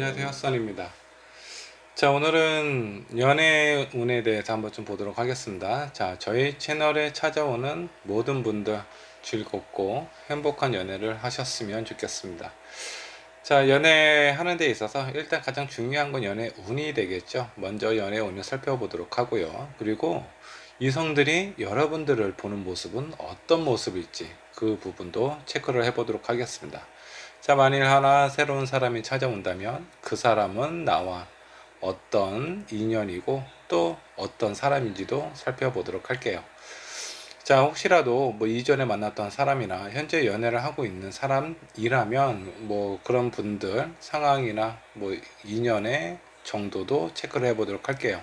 안녕하세요, 헛선입니다. 자, 오늘은 연애운에 대해서 한번 좀 보도록 하겠습니다. 자, 저희 채널에 찾아오는 모든 분들 즐겁고 행복한 연애를 하셨으면 좋겠습니다. 자, 연애하는 데 있어서 일단 가장 중요한 건 연애운이 되겠죠. 먼저 연애운을 살펴보도록 하고요. 그리고 이성들이 여러분들을 보는 모습은 어떤 모습일지 그 부분도 체크를 해보도록 하겠습니다. 자, 만일 하나 새로운 사람이 찾아온다면 그 사람은 나와 어떤 인연이고 또 어떤 사람인지도 살펴보도록 할게요. 자, 혹시라도 뭐 이전에 만났던 사람이나 현재 연애를 하고 있는 사람이라면 뭐 그런 분들 상황이나 뭐 인연의 정도도 체크를 해보도록 할게요.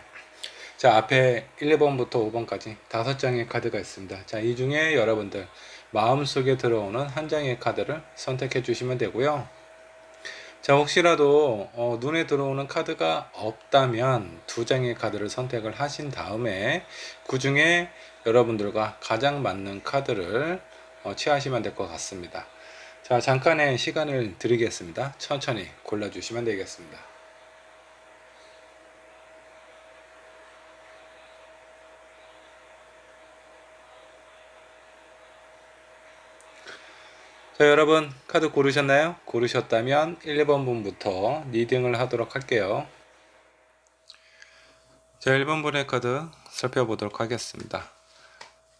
자, 앞에 1번부터 5번까지 5장의 카드가 있습니다. 자, 이 중에 여러분들 마음속에 들어오는 한 장의 카드를 선택해 주시면 되고요. 자, 혹시라도 눈에 들어오는 카드가 없다면 2장의 카드를 선택을 하신 다음에 그 중에 여러분들과 가장 맞는 카드를 취하시면 될 것 같습니다. 자, 잠깐의 시간을 드리겠습니다. 천천히 골라주시면 되겠습니다. 자, 여러분 카드 고르셨나요? 고르셨다면 1번 분부터 리딩을 하도록 할게요. 자, 1번 분의 카드 살펴보도록 하겠습니다.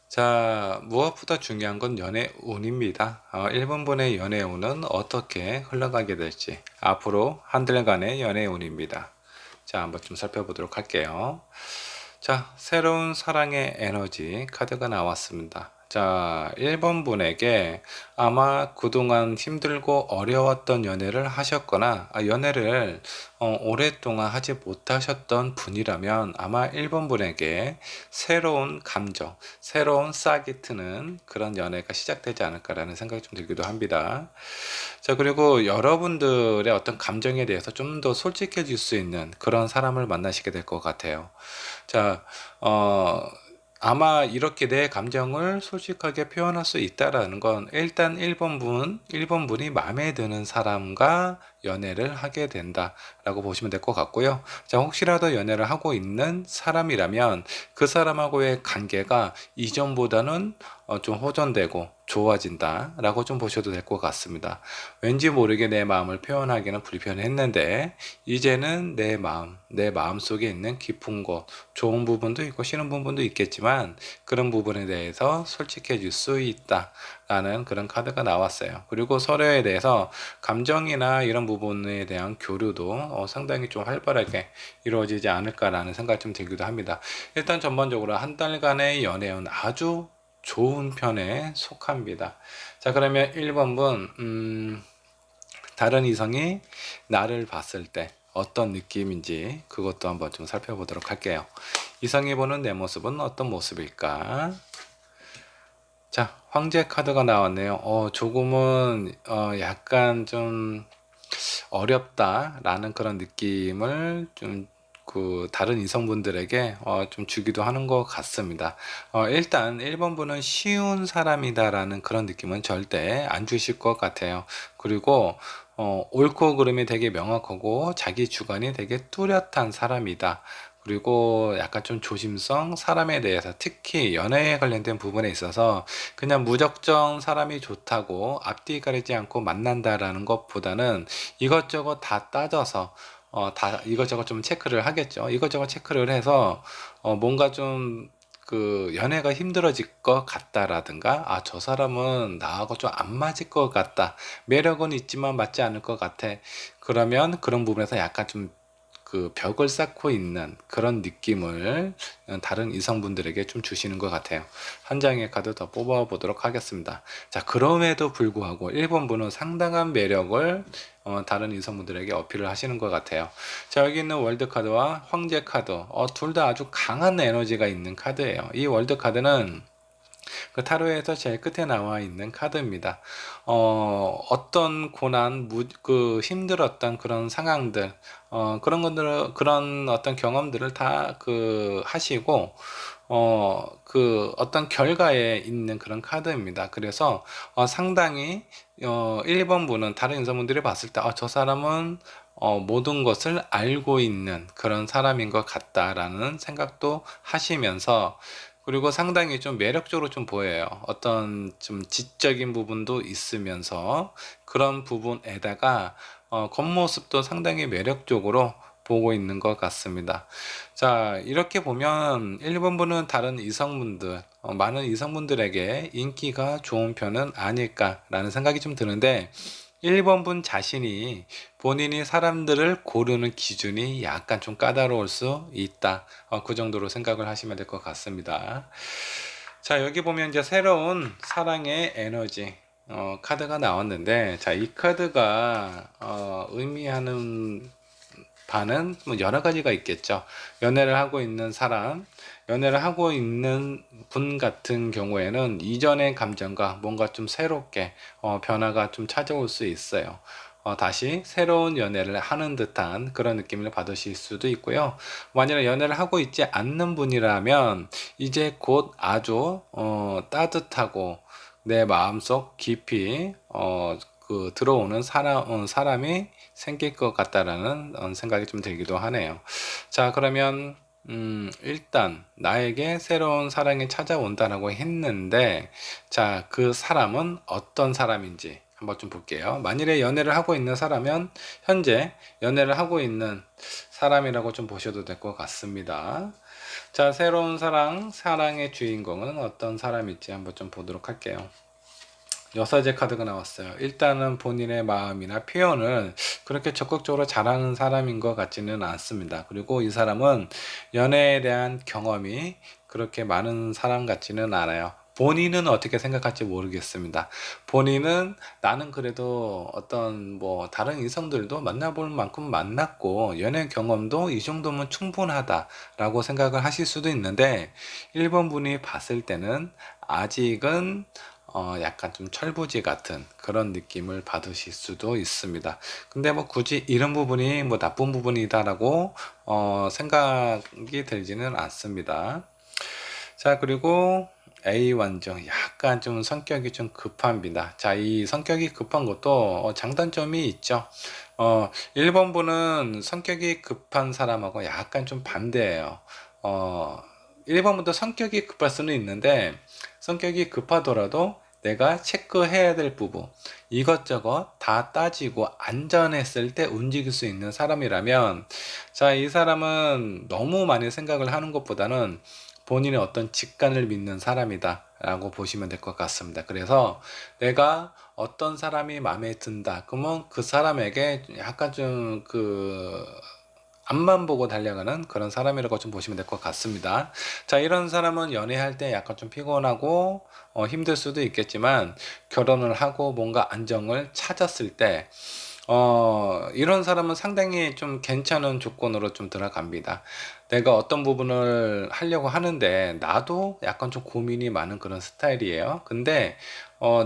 자, 무엇보다 중요한 건 연애운입니다. 1번 분의 연애운은 어떻게 흘러가게 될지 앞으로 한 달간의 연애운입니다. 자, 한번 좀 살펴보도록 할게요. 자, 새로운 사랑의 에너지 카드가 나왔습니다. 자, 1번 분에게 아마 그동안 힘들고 어려웠던 연애를 하셨거나 연애를 오랫동안 하지 못하셨던 분이라면 아마 1번 분에게 새로운 감정, 새로운 싹이 트는 그런 연애가 시작되지 않을까라는 생각이 좀 들기도 합니다. 자, 그리고 여러분들의 어떤 감정에 대해서 좀 더 솔직해질 수 있는 그런 사람을 만나시게 될 것 같아요. 자, 아마 이렇게 내 감정을 솔직하게 표현할 수 있다라는 건 일단 1번분이 마음에 드는 사람과 연애를 하게 된다라고 보시면 될 것 같고요. 자, 혹시라도 연애를 하고 있는 사람이라면 그 사람하고의 관계가 이전보다는 좀 호전되고 좋아진다 라고 좀 보셔도 될 것 같습니다. 왠지 모르게 내 마음을 표현하기는 불편했는데 이제는 내 마음 속에 있는 깊은 곳, 좋은 부분도 있고 싫은 부분도 있겠지만 그런 부분에 대해서 솔직해질 수 있다 라는 그런 카드가 나왔어요. 그리고 서로에 대해서 감정이나 이런 부분에 대한 교류도 상당히 좀 활발하게 이루어지지 않을까라는 생각이 좀 들기도 합니다. 일단 전반적으로 한 달간의 연애는 아주 좋은 편에 속합니다. 자, 그러면 1번 분, 다른 이성이 나를 봤을 때 어떤 느낌인지 그것도 한번 좀 살펴보도록 할게요. 이성이 보는 내 모습은 어떤 모습일까? 자, 황제 카드가 나왔네요. 조금은 약간 좀 어렵다라는 그런 느낌을 좀 그 다른 이성분들에게 좀 주기도 하는 것 같습니다. 일단 1번 분은 쉬운 사람이다라는 그런 느낌은 절대 안 주실 것 같아요. 그리고 옳고 그름이 되게 명확하고 자기 주관이 되게 뚜렷한 사람이다. 그리고 약간 좀 조심성, 사람에 대해서 특히 연애에 관련된 부분에 있어서 그냥 무작정 사람이 좋다고 앞뒤 가리지 않고 만난다라는 것보다는 이것저것 다 따져서 다 이것저것 좀 체크를 하겠죠. 이것저것 체크를 해서 뭔가 좀 그 연애가 힘들어질 것 같다라든가 저 사람은 나하고 좀 안 맞을 것 같다. 매력은 있지만 맞지 않을 것 같아. 그러면 그런 부분에서 약간 좀 그 벽을 쌓고 있는 그런 느낌을 다른 이성분들에게 좀 주시는 것 같아요. 한 장의 카드 더 뽑아 보도록 하겠습니다. 자, 그럼에도 불구하고 1번분은 상당한 매력을 다른 이성분들에게 어필을 하시는 것 같아요. 자, 여기 있는 월드 카드와 황제 카드, 둘 다 아주 강한 에너지가 있는 카드예요. 이 월드 카드는 그 타로에서 제일 끝에 나와 있는 카드입니다. 어떤 고난, 그 힘들었던 그런 상황들, 그런 것들, 그런 어떤 경험들을 다 그 하시고, 그 어떤 결과에 있는 그런 카드입니다. 그래서 상당히 1번 분은 다른 인사분들이 봤을 때 저 사람은 모든 것을 알고 있는 그런 사람인 것 같다라는 생각도 하시면서, 그리고 상당히 좀 매력적으로 좀 보여요. 어떤 좀 지적인 부분도 있으면서 그런 부분에다가 겉모습도 상당히 매력적으로 보고 있는 것 같습니다. 자, 이렇게 보면 1번분은 다른 이성분들, 많은 이성분들에게 인기가 좋은 편은 아닐까라는 생각이 좀 드는데, 1번분 자신이 본인이 사람들을 고르는 기준이 약간 좀 까다로울 수 있다. 그 정도로 생각을 하시면 될 것 같습니다. 자, 여기 보면 이제 새로운 사랑의 에너지 카드가 나왔는데, 자, 이 카드가 의미하는 바는 뭐 여러 가지가 있겠죠. 연애를 하고 있는 사람, 연애를 하고 있는 분 같은 경우에는 이전의 감정과 뭔가 좀 새롭게 변화가 좀 찾아올 수 있어요. 다시 새로운 연애를 하는 듯한 그런 느낌을 받으실 수도 있고요. 만약에 연애를 하고 있지 않는 분이라면 이제 곧 아주 따뜻하고 내 마음속 깊이 들어오는 사람이 생길 것 같다라는 생각이 좀 들기도 하네요. 자, 그러면 일단 나에게 새로운 사랑이 찾아온다라고 했는데, 자, 그 사람은 어떤 사람인지 한번 좀 볼게요. 만일에 연애를 하고 있는 사람은 현재 연애를 하고 있는 사람이라고 좀 보셔도 될 것 같습니다. 자, 새로운 사랑의 주인공은 어떤 사람일지 한번 좀 보도록 할게요. 여사제 카드가 나왔어요. 일단은 본인의 마음이나 표현을 그렇게 적극적으로 잘하는 사람인 것 같지는 않습니다. 그리고 이 사람은 연애에 대한 경험이 그렇게 많은 사람 같지는 않아요. 본인은 어떻게 생각할지 모르겠습니다. 본인은 나는 그래도 어떤 뭐 다른 이성들도 만나볼 만큼 만났고 연애 경험도 이 정도면 충분하다라고 생각을 하실 수도 있는데, 1번 분이 봤을 때는 아직은 약간 좀 철부지 같은 그런 느낌을 받으실 수도 있습니다. 근데 뭐 굳이 이런 부분이 뭐 나쁜 부분이다라고 생각이 들지는 않습니다. 자, 그리고 A 완전 약간 좀 성격이 좀 급합니다. 자, 이 성격이 급한 것도 장단점이 있죠. 1번 분은 성격이 급한 사람하고 약간 좀 반대예요. 1번 분도 성격이 급할 수는 있는데, 성격이 급하더라도 내가 체크해야 될 부분 이것저것 다 따지고 안전했을 때 움직일 수 있는 사람이라면, 자, 이 사람은 너무 많이 생각을 하는 것보다는 본인의 어떤 직관을 믿는 사람이다 라고 보시면 될 것 같습니다. 그래서 내가 어떤 사람이 마음에 든다 그러면 그 사람에게 약간 좀 앞만 보고 달려가는 그런 사람이라고 좀 보시면 될 것 같습니다. 자, 이런 사람은 연애할 때 약간 좀 피곤하고 힘들 수도 있겠지만, 결혼을 하고 뭔가 안정을 찾았을 때 이런 사람은 상당히 좀 괜찮은 조건으로 좀 들어갑니다. 내가 어떤 부분을 하려고 하는데 나도 약간 좀 고민이 많은 그런 스타일이에요. 근데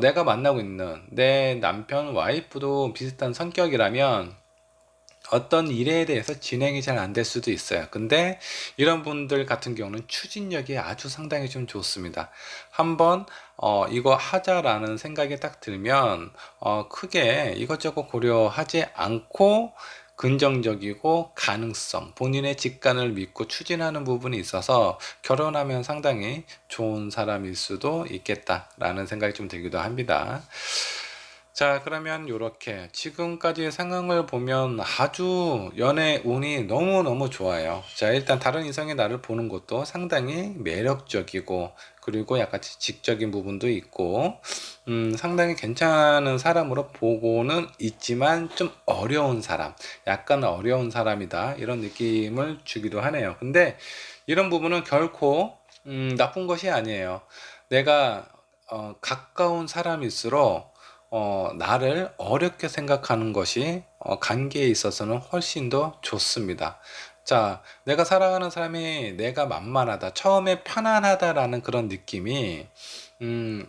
내가 만나고 있는 내 남편, 와이프도 비슷한 성격이라면 어떤 일에 대해서 진행이 잘 안 될 수도 있어요. 근데 이런 분들 같은 경우는 추진력이 아주 상당히 좀 좋습니다. 한번 이거 하자라는 생각이 딱 들면 크게 이것저것 고려하지 않고 긍정적이고 가능성, 본인의 직관을 믿고 추진하는 부분이 있어서 결혼하면 상당히 좋은 사람일 수도 있겠다라는 생각이 좀 들기도 합니다. 자, 그러면 이렇게 지금까지의 상황을 보면 아주 연애 운이 너무너무 좋아요. 자, 일단 다른 이성이 나를 보는 것도 상당히 매력적이고, 그리고 약간 지적인 부분도 있고, 상당히 괜찮은 사람으로 보고는 있지만 좀 어려운 사람, 약간 어려운 사람이다, 이런 느낌을 주기도 하네요. 근데 이런 부분은 결코 나쁜 것이 아니에요. 내가 가까운 사람일수록 나를 어렵게 생각하는 것이 관계에 있어서는 훨씬 더 좋습니다. 자, 내가 사랑하는 사람이 내가 만만하다, 처음에 편안하다라는 그런 느낌이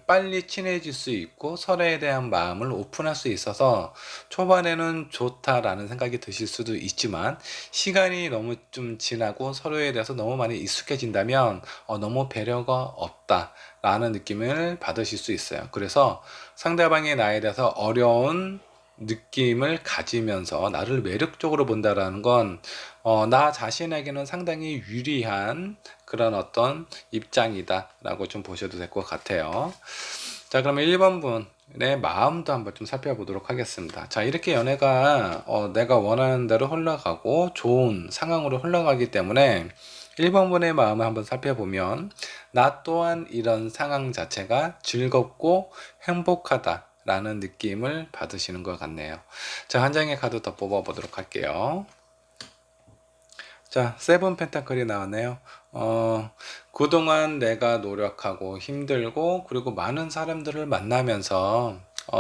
빨리 친해질 수 있고 서로에 대한 마음을 오픈할 수 있어서 초반에는 좋다라는 생각이 드실 수도 있지만, 시간이 너무 좀 지나고 서로에 대해서 너무 많이 익숙해진다면 너무 배려가 없다라는 느낌을 받으실 수 있어요. 그래서 상대방이 나에 대해서 어려운 느낌을 가지면서 나를 매력적으로 본다라는 건 나 자신에게는 상당히 유리한 그런 어떤 입장이다 라고 좀 보셔도 될 것 같아요. 자, 그러면 1번 분의 마음도 한번 좀 살펴보도록 하겠습니다. 자, 이렇게 연애가 내가 원하는 대로 흘러가고 좋은 상황으로 흘러가기 때문에 1번 분의 마음을 한번 살펴보면 나 또한 이런 상황 자체가 즐겁고 행복하다 라는 느낌을 받으시는 것 같네요. 자, 한 장의 카드 더 뽑아 보도록 할게요. 자, 세븐 펜타클이 나왔네요. 그동안 내가 노력하고 힘들고 그리고 많은 사람들을 만나면서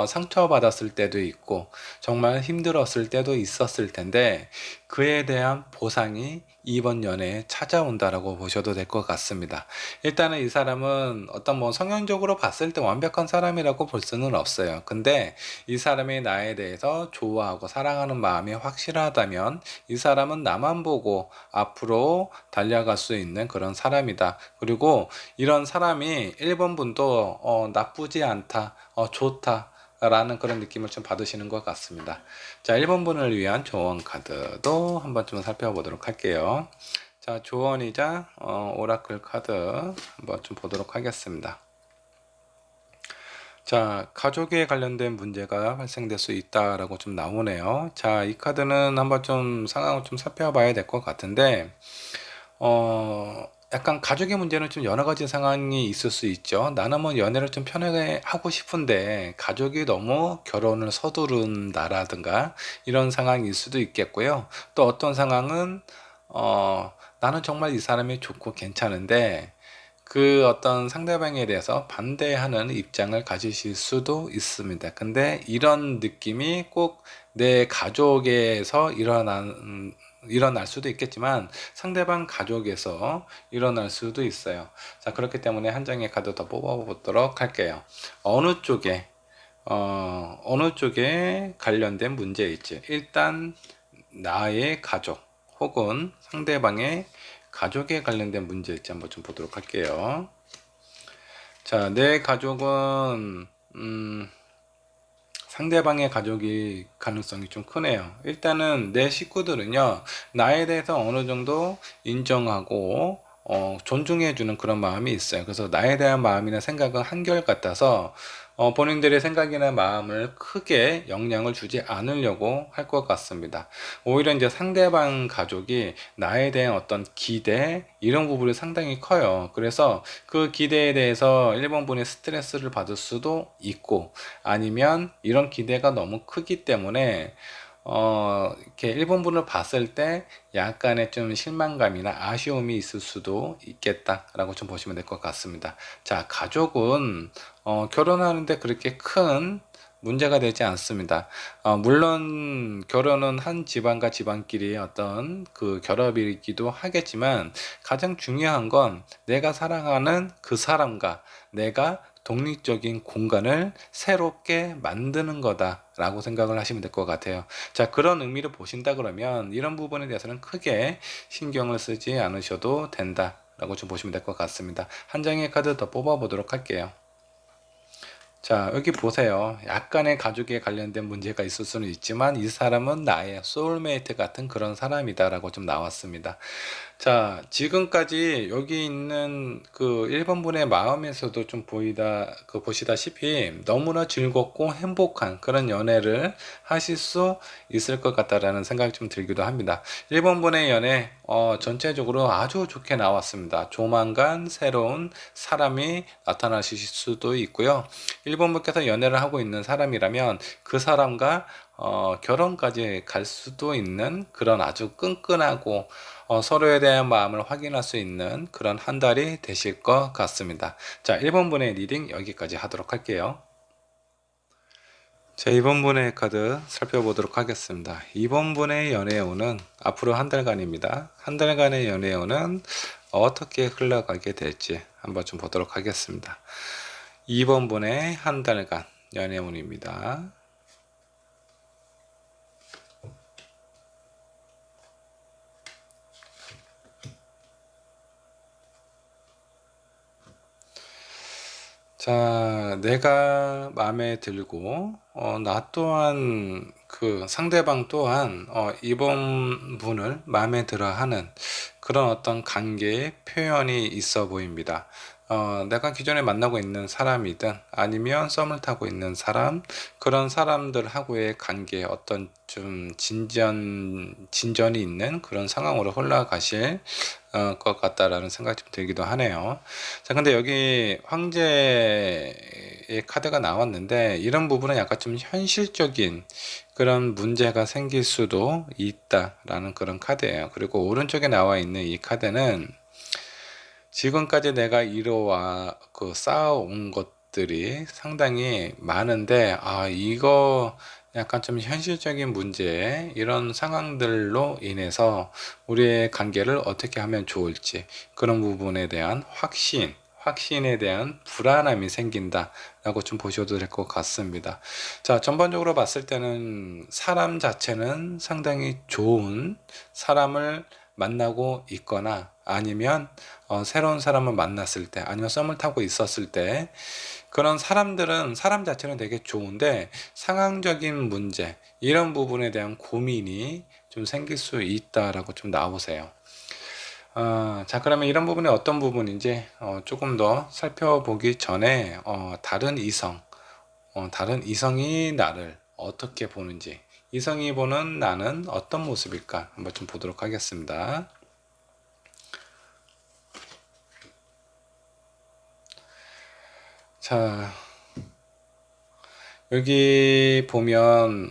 상처받았을 때도 있고 정말 힘들었을 때도 있었을 텐데 그에 대한 보상이 이번 연애에 찾아온다라고 보셔도 될 것 같습니다. 일단은 이 사람은 어떤 뭐 성향적으로 봤을 때 완벽한 사람이라고 볼 수는 없어요. 근데 이 사람이 나에 대해서 좋아하고 사랑하는 마음이 확실하다면 이 사람은 나만 보고 앞으로 달려갈 수 있는 그런 사람이다. 그리고 이런 사람이 1번 분도 나쁘지 않다, 좋다 라는 그런 느낌을 좀 받으시는 것 같습니다. 자, 1번 분을 위한 조언 카드도 한번 좀 살펴보도록 할게요. 자, 조언이자 오라클 카드 한번 좀 보도록 하겠습니다. 자, 가족에 관련된 문제가 발생될 수 있다라고 좀 나오네요. 자, 이 카드는 한번 좀 상황을 좀 살펴봐야 될 것 같은데, 약간 가족의 문제는 좀 여러 가지 상황이 있을 수 있죠. 나는 뭐 연애를 좀 편하게 하고 싶은데, 가족이 너무 결혼을 서두른다라든가, 이런 상황일 수도 있겠고요. 또 어떤 상황은, 나는 정말 이 사람이 좋고 괜찮은데, 그 어떤 상대방에 대해서 반대하는 입장을 가지실 수도 있습니다. 근데 이런 느낌이 꼭 내 가족에서 일어날 수도 있겠지만 상대방 가족에서 일어날 수도 있어요. 자, 그렇기 때문에 한 장의 카드 더 뽑아보도록 할게요. 어느 쪽에, 어느 쪽에 관련된 문제일지. 일단 나의 가족 혹은 상대방의 가족에 관련된 문제일지 한번 좀 보도록 할게요. 자, 내 가족은 상대방의 가족이 가능성이 좀 크네요. 일단은 내 식구들은요, 나에 대해서 어느 정도 인정하고 존중해주는 그런 마음이 있어요. 그래서 나에 대한 마음이나 생각은 한결같아서 본인들의 생각이나 마음을 크게 영향을 주지 않으려고 할 것 같습니다. 오히려 이제 상대방 가족이 나에 대한 어떤 기대 이런 부분이 상당히 커요. 그래서 그 기대에 대해서 일본 분이 스트레스를 받을 수도 있고 아니면 이런 기대가 너무 크기 때문에 이렇게 일본 분을 봤을 때 약간의 좀 실망감이나 아쉬움이 있을 수도 있겠다라고 좀 보시면 될 것 같습니다. 자, 가족은 결혼하는데 그렇게 큰 문제가 되지 않습니다. 물론 결혼은 한 집안과 집안끼리의 어떤 그 결합이기도 하겠지만 가장 중요한 건 내가 사랑하는 그 사람과 내가 독립적인 공간을 새롭게 만드는 거다라고 생각을 하시면 될 것 같아요. 자, 그런 의미로 보신다 그러면 이런 부분에 대해서는 크게 신경을 쓰지 않으셔도 된다라고 좀 보시면 될 것 같습니다. 한 장의 카드 더 뽑아 보도록 할게요. 자, 여기 보세요. 약간의 가족에 관련된 문제가 있을 수는 있지만 이 사람은 나의 소울메이트 같은 그런 사람이다라고 좀 나왔습니다. 자, 지금까지 여기 있는 그 1번 분의 마음에서도 좀 보시다시피 너무나 즐겁고 행복한 그런 연애를 하실 수 있을 것 같다라는 생각이 좀 들기도 합니다. 1번 분의 연애, 전체적으로 아주 좋게 나왔습니다. 조만간 새로운 사람이 나타나실 수도 있고요. 1번 분께서 연애를 하고 있는 사람이라면 그 사람과 결혼까지 갈 수도 있는 그런 아주 끈끈하고 서로에 대한 마음을 확인할 수 있는 그런 한 달이 되실 것 같습니다. 자, 1번 분의 리딩 여기까지 하도록 할게요. 자, 2번 분의 카드 살펴보도록 하겠습니다. 2번 분의 연애운은 앞으로 한 달간입니다. 한 달간의 연애운은 어떻게 흘러가게 될지 한번 좀 보도록 하겠습니다. 2번 분의 한 달간 연애운입니다. 자, 내가 마음에 들고, 나 또한, 그 상대방 또한, 이번 분을 마음에 들어 하는 그런 어떤 관계의 표현이 있어 보입니다. 내가 기존에 만나고 있는 사람이든 아니면 썸을 타고 있는 사람, 그런 사람들하고의 관계에 어떤 좀 진전이 있는 그런 상황으로 흘러가실 것 같다라는 생각이 좀 들기도 하네요. 자, 근데 여기 황제의 카드가 나왔는데 이런 부분은 약간 좀 현실적인 그런 문제가 생길 수도 있다라는 그런 카드예요. 그리고 오른쪽에 나와 있는 이 카드는 지금까지 내가 이뤄와 쌓아온 것들이 상당히 많은데, 이거 약간 좀 현실적인 문제, 이런 상황들로 인해서 우리의 관계를 어떻게 하면 좋을지, 그런 부분에 대한 확신에 대한 불안함이 생긴다라고 좀 보셔도 될 것 같습니다. 자, 전반적으로 봤을 때는 사람 자체는 상당히 좋은 사람을 만나고 있거나 아니면 새로운 사람을 만났을 때 아니면 썸을 타고 있었을 때 그런 사람들은 사람 자체는 되게 좋은데 상황적인 문제 이런 부분에 대한 고민이 좀 생길 수 있다라고 좀 나오세요. 자, 그러면 이런 부분이 어떤 부분인지 조금 더 살펴보기 전에 다른 이성이 나를 어떻게 보는지, 이성이 보는 나는 어떤 모습일까 한번 좀 보도록 하겠습니다. 자, 여기 보면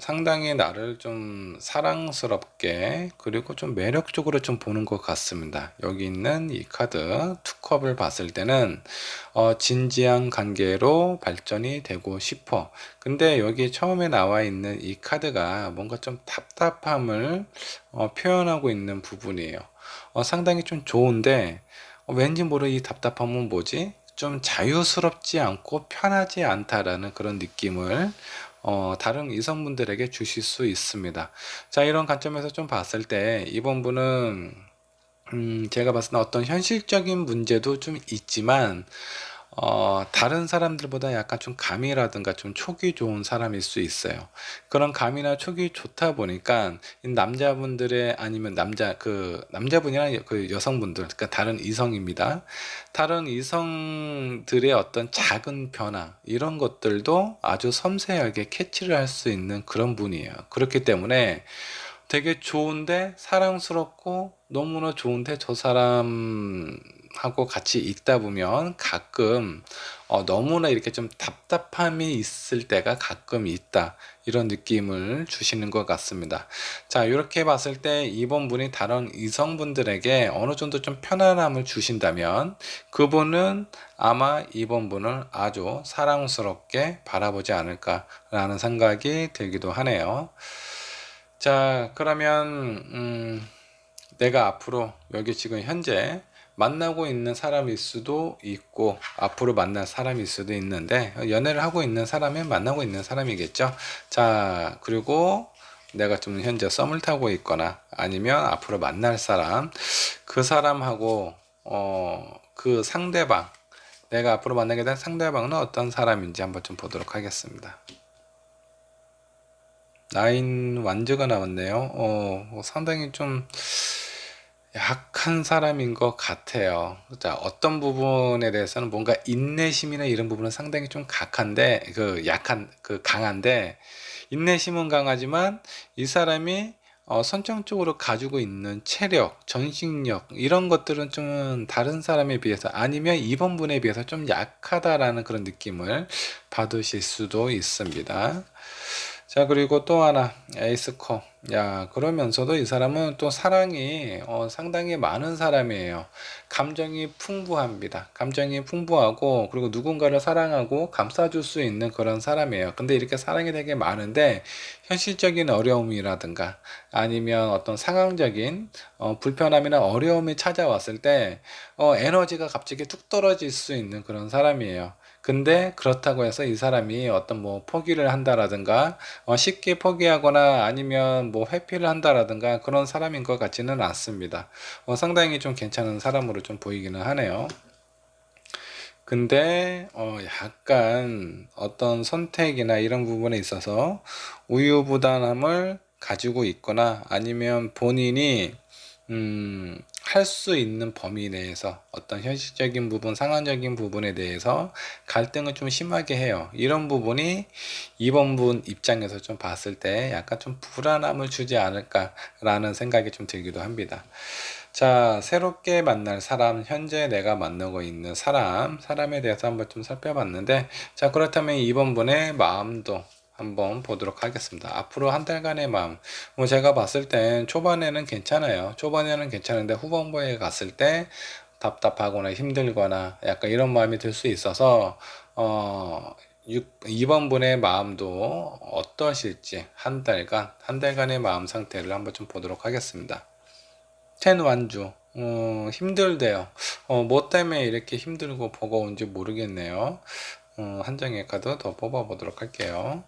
상당히 나를 좀 사랑스럽게 그리고 좀 매력적으로 좀 보는 것 같습니다. 여기 있는 이 카드 투컵을 봤을 때는 진지한 관계로 발전이 되고 싶어. 근데 여기 처음에 나와 있는 이 카드가 뭔가 좀 답답함을 표현하고 있는 부분이에요. 상당히 좀 좋은데 왠지 모르 이 답답함은 뭐지? 좀 자유스럽지 않고 편하지 않다라는 그런 느낌을 다른 이성분들에게 주실 수 있습니다. 자, 이런 관점에서 좀 봤을 때 이번 분은 제가 봤을 때 어떤 현실적인 문제도 좀 있지만 다른 사람들보다 약간 좀 감이라든가 좀 촉이 좋은 사람일 수 있어요. 그런 감이나 촉이 좋다 보니까 이 남자분들의 아니면 남자분이나 그 여성분들, 그러니까 다른 이성입니다. 다른 이성들의 어떤 작은 변화 이런 것들도 아주 섬세하게 캐치를 할 수 있는 그런 분이에요. 그렇기 때문에 되게 좋은데 사랑스럽고 너무나 좋은데 저 사람하고 같이 있다 보면 가끔 너무나 이렇게 좀 답답함이 있을 때가 가끔 있다. 이런 느낌을 주시는 것 같습니다. 자, 이렇게 봤을 때 이번 분이 다른 이성분들에게 어느 정도 좀 편안함을 주신다면 그분은 아마 이번 분을 아주 사랑스럽게 바라보지 않을까라는 생각이 들기도 하네요. 자, 그러면 내가 앞으로 여기 지금 현재 만나고 있는 사람일 수도 있고 앞으로 만날 사람일 수도 있는데 연애를 하고 있는 사람은 만나고 있는 사람이겠죠. 자, 그리고 내가 좀 현재 썸을 타고 있거나 아니면 앞으로 만날 사람, 그 사람하고 그 상대방, 내가 앞으로 만나게 된 상대방은 어떤 사람인지 한번 좀 보도록 하겠습니다. 나인 완즈가 나왔네요. 상당히 좀 약한 사람인 것 같아요. 자, 어떤 부분에 대해서는 뭔가 인내심이나 이런 부분은 상당히 좀 강한데, 인내심은 강하지만 이 사람이 선천적으로 가지고 있는 체력, 전식력, 이런 것들은 좀 다른 사람에 비해서 아니면 이번 분에 비해서 좀 약하다라는 그런 느낌을 받으실 수도 있습니다. 자, 그리고 또 하나, 에이스컵. 야, 그러면서도 이 사람은 또 사랑이 상당히 많은 사람이에요. 감정이 풍부합니다. 감정이 풍부하고, 그리고 누군가를 사랑하고 감싸줄 수 있는 그런 사람이에요. 근데 이렇게 사랑이 되게 많은데, 현실적인 어려움이라든가, 아니면 어떤 상황적인 불편함이나 어려움이 찾아왔을 때, 에너지가 갑자기 뚝 떨어질 수 있는 그런 사람이에요. 근데 그렇다고 해서 이 사람이 어떤 뭐 포기를 한다라든가 쉽게 포기하거나 아니면 뭐 회피를 한다라든가 그런 사람인 것 같지는 않습니다. 상당히 좀 괜찮은 사람으로 좀 보이기는 하네요. 근데 약간 어떤 선택이나 이런 부분에 있어서 우유부단함을 가지고 있거나 아니면 본인이 할 수 있는 범위 내에서 어떤 현실적인 부분, 상황적인 부분에 대해서 갈등을 좀 심하게 해요. 이런 부분이 2번 분 입장에서 좀 봤을 때 약간 좀 불안함을 주지 않을까라는 생각이 좀 들기도 합니다. 자, 새롭게 만날 사람, 현재 내가 만나고 있는 사람에 대해서 한번 좀 살펴봤는데, 자, 그렇다면 2번 분의 마음도 한번 보도록 하겠습니다. 앞으로 한 달간의 마음. 뭐 제가 봤을 땐 초반에는 괜찮아요. 초반에는 괜찮은데 후반부에 갔을 때 답답하거나 힘들거나 약간 이런 마음이 들 수 있어서, 2번 분의 마음도 어떠실지 한 달간의 마음 상태를 한번 좀 보도록 하겠습니다. 텐 완주. 힘들대요. 뭐 때문에 이렇게 힘들고 버거운지 모르겠네요. 한 장의 카드 더 뽑아 보도록 할게요.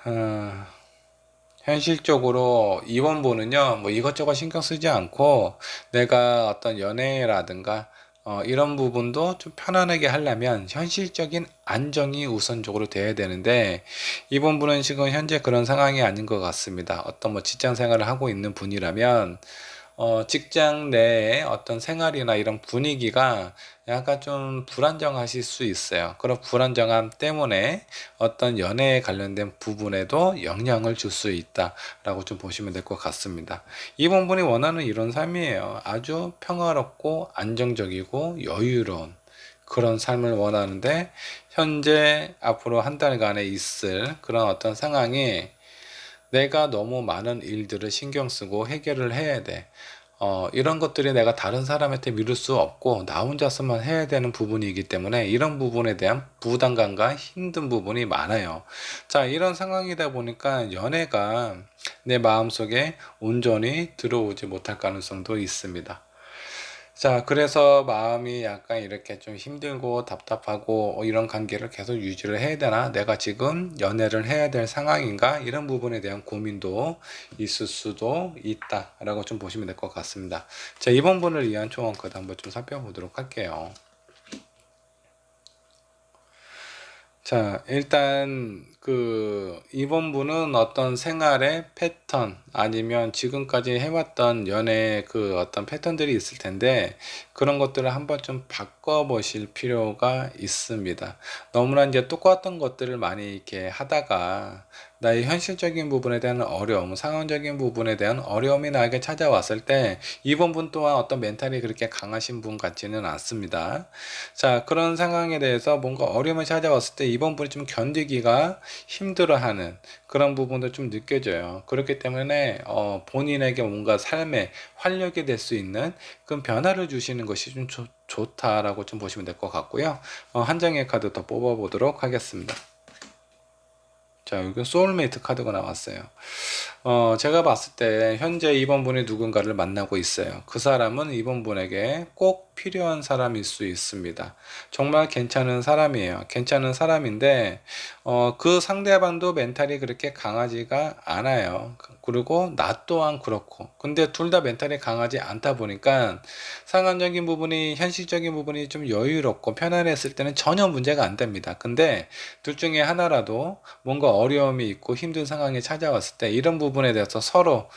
어, 현실적으로 이원본은요, 뭐 이것저것 신경 쓰지 않고 내가 어떤 연애라든가 이런 부분도 좀 편안하게 하려면 현실적인 안정이 우선적으로 돼야 되는데 이번 분은 지금 현재 그런 상황이 아닌 것 같습니다. 어떤 뭐 직장 생활을 하고 있는 분이라면 직장 내에 어떤 생활이나 이런 분위기가 약간 좀 불안정하실 수 있어요. 그런 불안정함 때문에 어떤 연애에 관련된 부분에도 영향을 줄 수 있다라고 좀 보시면 될 것 같습니다. 이번 분이 원하는 이런 삶이에요. 아주 평화롭고 안정적이고 여유로운 그런 삶을 원하는데 현재 앞으로 한 달간에 있을 그런 어떤 상황이 내가 너무 많은 일들을 신경 쓰고 해결을 해야 돼. 이런 것들이 내가 다른 사람한테 미룰 수 없고 나 혼자서만 해야 되는 부분이기 때문에 이런 부분에 대한 부담감과 힘든 부분이 많아요. 자, 이런 상황이다 보니까 연애가 내 마음속에 온전히 들어오지 못할 가능성도 있습니다. 자, 그래서 마음이 약간 이렇게 좀 힘들고 답답하고 이런 관계를 계속 유지를 해야 되나? 내가 지금 연애를 해야 될 상황인가? 이런 부분에 대한 고민도 있을 수도 있다라고 좀 보시면 될 것 같습니다. 자, 이번 분을 위한 초원 카드 한번 좀 살펴보도록 할게요. 자, 일단 이번 분은 어떤 생활의 패턴 아니면 지금까지 해왔던 연애 어떤 패턴들이 있을 텐데 그런 것들을 한번 좀 바꿔보실 필요가 있습니다. 너무나 이제 똑같은 것들을 많이 이렇게 하다가 나의 현실적인 부분에 대한 어려움, 상황적인 부분에 대한 어려움이 나에게 찾아왔을 때 이번 분 또한 어떤 멘탈이 그렇게 강하신 분 같지는 않습니다. 자, 그런 상황에 대해서 뭔가 어려움이 찾아왔을 때 이번 분이 좀 견디기가 힘들어하는 그런 부분도 좀 느껴져요. 그렇기 때문에 본인에게 뭔가 삶의 활력이 될 수 있는 그런 변화를 주시는 것이 좀 좋다라고 좀 보시면 될 것 같고요. 한 장의 카드 더 뽑아보도록 하겠습니다. 자, 여기 소울메이트 카드가 나왔어요. 제가 봤을 때 현재 이번 분이 누군가를 만나고 있어요. 그 사람은 이번 분에게 꼭 필요한 사람일 수 있습니다. 정말 괜찮은 사람이에요. 괜찮은 사람인데 그 상대방도 멘탈이 그렇게 강하지가 않아요. 그리고 나 또한 그렇고. 근데 둘 다 멘탈이 강하지 않다 보니까 상황적인 부분이 현실적인 부분이 좀 여유롭고 편안했을 때는 전혀 문제가 안 됩니다. 근데 둘 중에 하나라도 뭔가 어려움이 있고 힘든 상황이 찾아왔을 때 이런 부분에 대해서 서로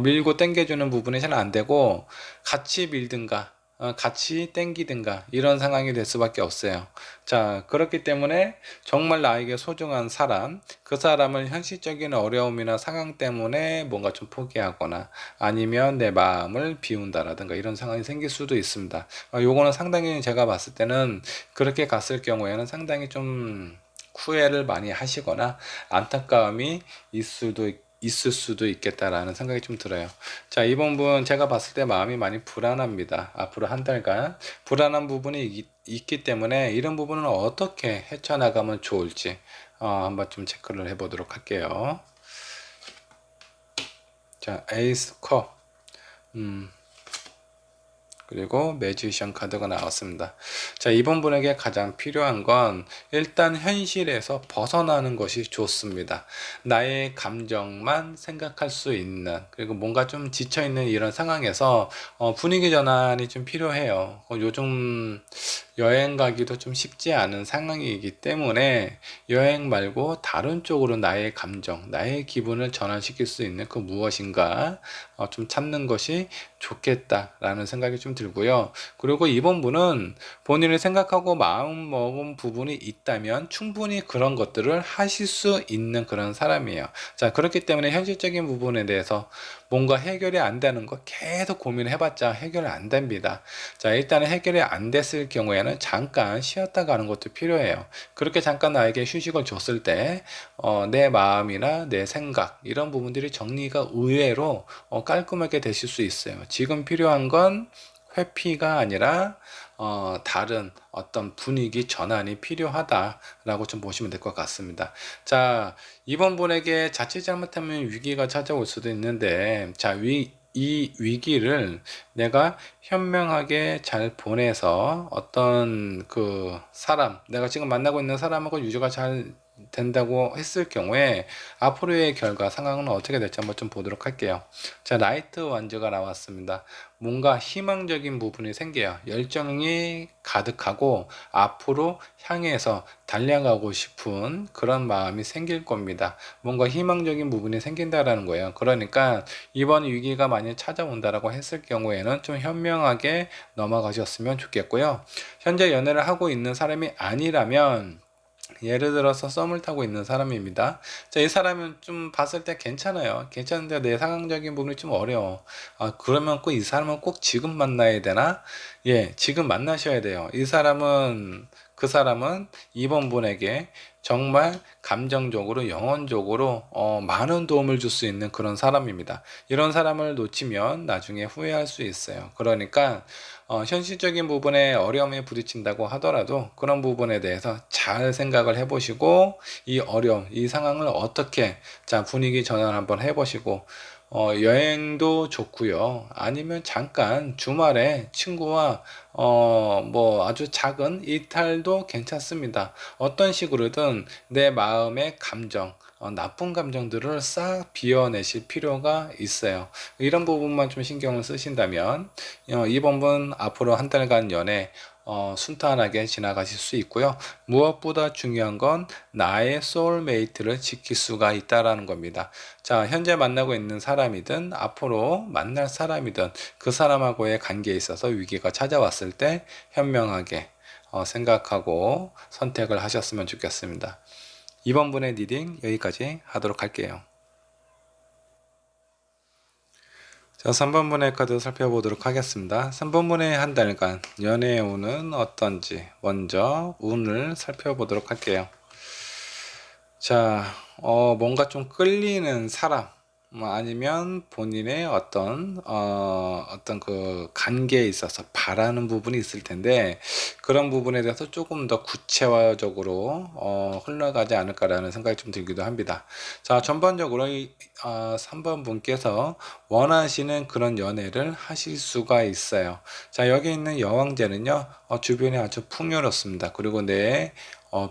밀고 당겨주는 부분이 잘 안 되고 같이 밀든가 같이 땡기든가 이런 상황이 될 수밖에 없어요. 자, 그렇기 때문에 정말 나에게 소중한 사람, 그 사람을 현실적인 어려움이나 상황 때문에 뭔가 좀 포기하거나 아니면 내 마음을 비운다라든가 이런 상황이 생길 수도 있습니다. 요거는 상당히 제가 봤을 때는 그렇게 갔을 경우에는 상당히 좀 후회를 많이 하시거나 안타까움이 있을 수도 있겠다라는 생각이 좀 들어요. 자, 이번 분 제가 봤을 때 마음이 많이 불안합니다. 앞으로 한 달간 불안한 부분이 있기 때문에 이런 부분은 어떻게 헤쳐나가면 좋을지 한번 좀 체크를 해보도록 할게요. 자, 에이스 컵. 그리고 매지션 카드가 나왔습니다. 자, 이번 분에게 가장 필요한 건 일단 현실에서 벗어나는 것이 좋습니다. 나의 감정만 생각할 수 있는, 그리고 뭔가 좀 지쳐있는 이런 상황에서 분위기 전환이 좀 필요해요. 요즘 여행 가기도 좀 쉽지 않은 상황이기 때문에 여행 말고 다른 쪽으로 나의 감정, 나의 기분을 전환시킬 수 있는 그 무엇인가 좀 찾는 것이 좋겠다라는 생각이 좀 들고요. 그리고 이번 분은 본인이 생각하고 마음 먹은 부분이 있다면 충분히 그런 것들을 하실 수 있는 그런 사람이에요. 자, 그렇기 때문에 현실적인 부분에 대해서 뭔가 해결이 안 되는 거 계속 고민해봤자 해결이 안 됩니다. 자, 일단은 해결이 안 됐을 경우에는 잠깐 쉬었다 가는 것도 필요해요. 그렇게 잠깐 나에게 휴식을 줬을 때 내 마음이나 내 생각 이런 부분들이 정리가 의외로 깔끔하게 되실 수 있어요. 지금 필요한 건 회피가 아니라 다른 어떤 분위기 전환이 필요하다라고 좀 보시면 될 것 같습니다. 자, 이번 분에게 자칫 잘못하면 위기가 찾아올 수도 있는데, 자, 이 위기를 내가 현명하게 잘 보내서 어떤 그 사람, 내가 지금 만나고 있는 사람하고 유지가 잘 된다고 했을 경우에 앞으로의 결과 상황은 어떻게 될지 한번 좀 보도록 할게요. 자, 라이트 완즈가 나왔습니다. 뭔가 희망적인 부분이 생겨요. 열정이 가득하고 앞으로 향해서 달려가고 싶은 그런 마음이 생길 겁니다. 뭔가 희망적인 부분이 생긴다라는 거예요. 그러니까 이번 위기가 만약 찾아온다라고 했을 경우에는 좀 현명하게 넘어가셨으면 좋겠고요. 현재 연애를 하고 있는 사람이 아니라면 예를 들어서 썸을 타고 있는 사람입니다. 자, 이 사람은 좀 봤을 때 괜찮아요. 괜찮은데 내 상황적인 부분이 좀 어려워. 그러면 꼭 이 사람은 꼭 지금 만나야 되나? 예, 지금 만나셔야 돼요. 그 사람은 이번 분에게 정말 감정적으로, 영혼적으로 많은 도움을 줄 수 있는 그런 사람입니다. 이런 사람을 놓치면 나중에 후회할 수 있어요. 그러니까 현실적인 부분에 어려움에 부딪힌다고 하더라도 그런 부분에 대해서 잘 생각을 해보시고 이 어려움, 이 상황을 어떻게 자 분위기 전환 한번 해보시고 여행도 좋고요. 아니면 잠깐 주말에 친구와 뭐 아주 작은 이탈도 괜찮습니다. 어떤 식으로든 내 마음의 감정, 나쁜 감정들을 싹 비워내실 필요가 있어요. 이런 부분만 좀 신경을 쓰신다면 이번 분 앞으로 한 달간 연애 순탄하게 지나가실 수 있고요. 무엇보다 중요한 건 나의 소울메이트를 지킬 수가 있다라는 겁니다. 자, 현재 만나고 있는 사람이든 앞으로 만날 사람이든 그 사람하고의 관계에 있어서 위기가 찾아왔을 때 현명하게 생각하고 선택을 하셨으면 좋겠습니다. 이번 분의 리딩 여기까지 하도록 할게요. 자, 3번 분의 카드 살펴보도록 하겠습니다. 3번 분의 한 달간 연애의 운은 어떤지 먼저 운을 살펴보도록 할게요. 자, 뭔가 좀 끌리는 사람, 아니면 본인의 어떤 그 관계에 있어서 바라는 부분이 있을 텐데, 그런 부분에 대해서 조금 더 구체화적으로, 흘러가지 않을까라는 생각이 좀 들기도 합니다. 자, 전반적으로 3번 분께서 원하시는 그런 연애를 하실 수가 있어요. 자, 여기 있는 여왕제는요, 주변이 아주 풍요롭습니다. 그리고 내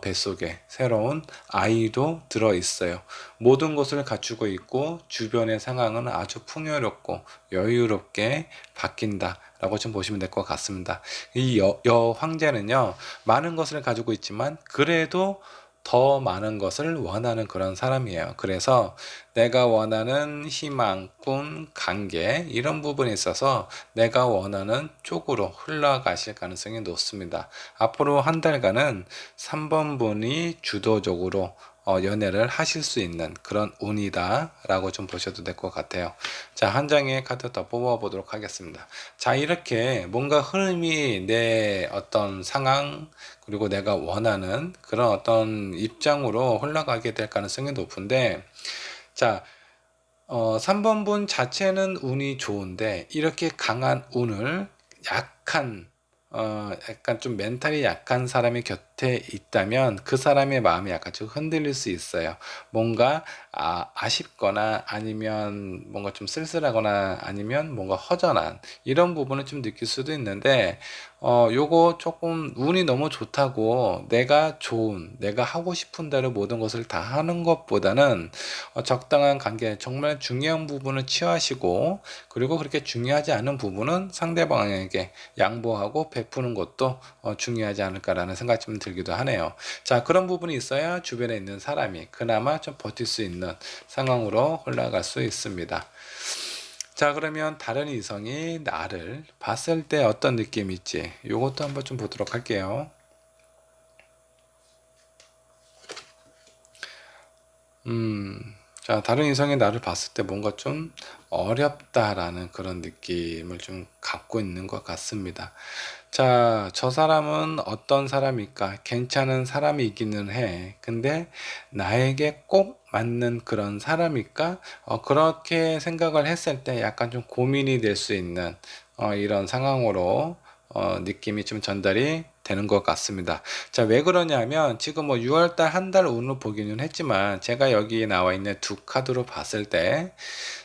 뱃속에 새로운 아이도 들어 있어요. 모든 것을 갖추고 있고 주변의 상황은 아주 풍요롭고 여유롭게 바뀐다 라고 좀 보시면 될 것 같습니다. 이 여황제는요, 많은 것을 가지고 있지만 그래도 더 많은 것을 원하는 그런 사람이에요. 그래서 내가 원하는 희망, 꿈, 관계 이런 부분에 있어서 내가 원하는 쪽으로 흘러가실 가능성이 높습니다. 앞으로 한 달간은 3번 분이 주도적으로 연애를 하실 수 있는 그런 운이다 라고 좀 보셔도 될 것 같아요. 자, 한 장의 카드 더 뽑아 보도록 하겠습니다. 자, 이렇게 뭔가 흐름이 내 어떤 상황 그리고 내가 원하는 그런 어떤 입장으로 흘러가게 될 가능성이 높은데, 자, 3번 분 자체는 운이 좋은데 이렇게 강한 운을 약간 좀 멘탈이 약한 사람의 곁에 있다면 그 사람의 마음이 약간 좀 흔들릴 수 있어요. 뭔가 아쉽거나 아니면 뭔가 좀 쓸쓸하거나 아니면 뭔가 허전한 이런 부분을 좀 느낄 수도 있는데, 요거 조금 운이 너무 좋다고 내가 하고 싶은 대로 모든 것을 다 하는 것보다는 적당한 관계, 정말 중요한 부분을 취하시고, 그리고 그렇게 중요하지 않은 부분은 상대방에게 양보하고 베푸는 것도 중요하지 않을까라는 생각이 좀 들기도 하네요. 자, 그런 부분이 있어야 주변에 있는 사람이 그나마 좀 버틸 수 있는 상황으로 흘러갈 수 있습니다. 자, 그러면 다른 이성이 나를 봤을 때 어떤 느낌이 있지? 요것도 한번 좀 보도록 할게요. 자, 다른 이성이 나를 봤을 때 뭔가 좀 어렵다라는 그런 느낌을 좀 갖고 있는 것 같습니다. 자, 저 사람은 어떤 사람일까? 괜찮은 사람이기는 해. 근데 나에게 꼭 맞는 그런 사람일까? 그렇게 생각을 했을 때 약간 좀 고민이 될 수 있는 이런 상황으로 느낌이 좀 전달이 되는 것 같습니다. 자, 왜 그러냐면 지금 뭐 6월달 한 달 운을 보기는 했지만 제가 여기 나와 있는 두 카드로 봤을 때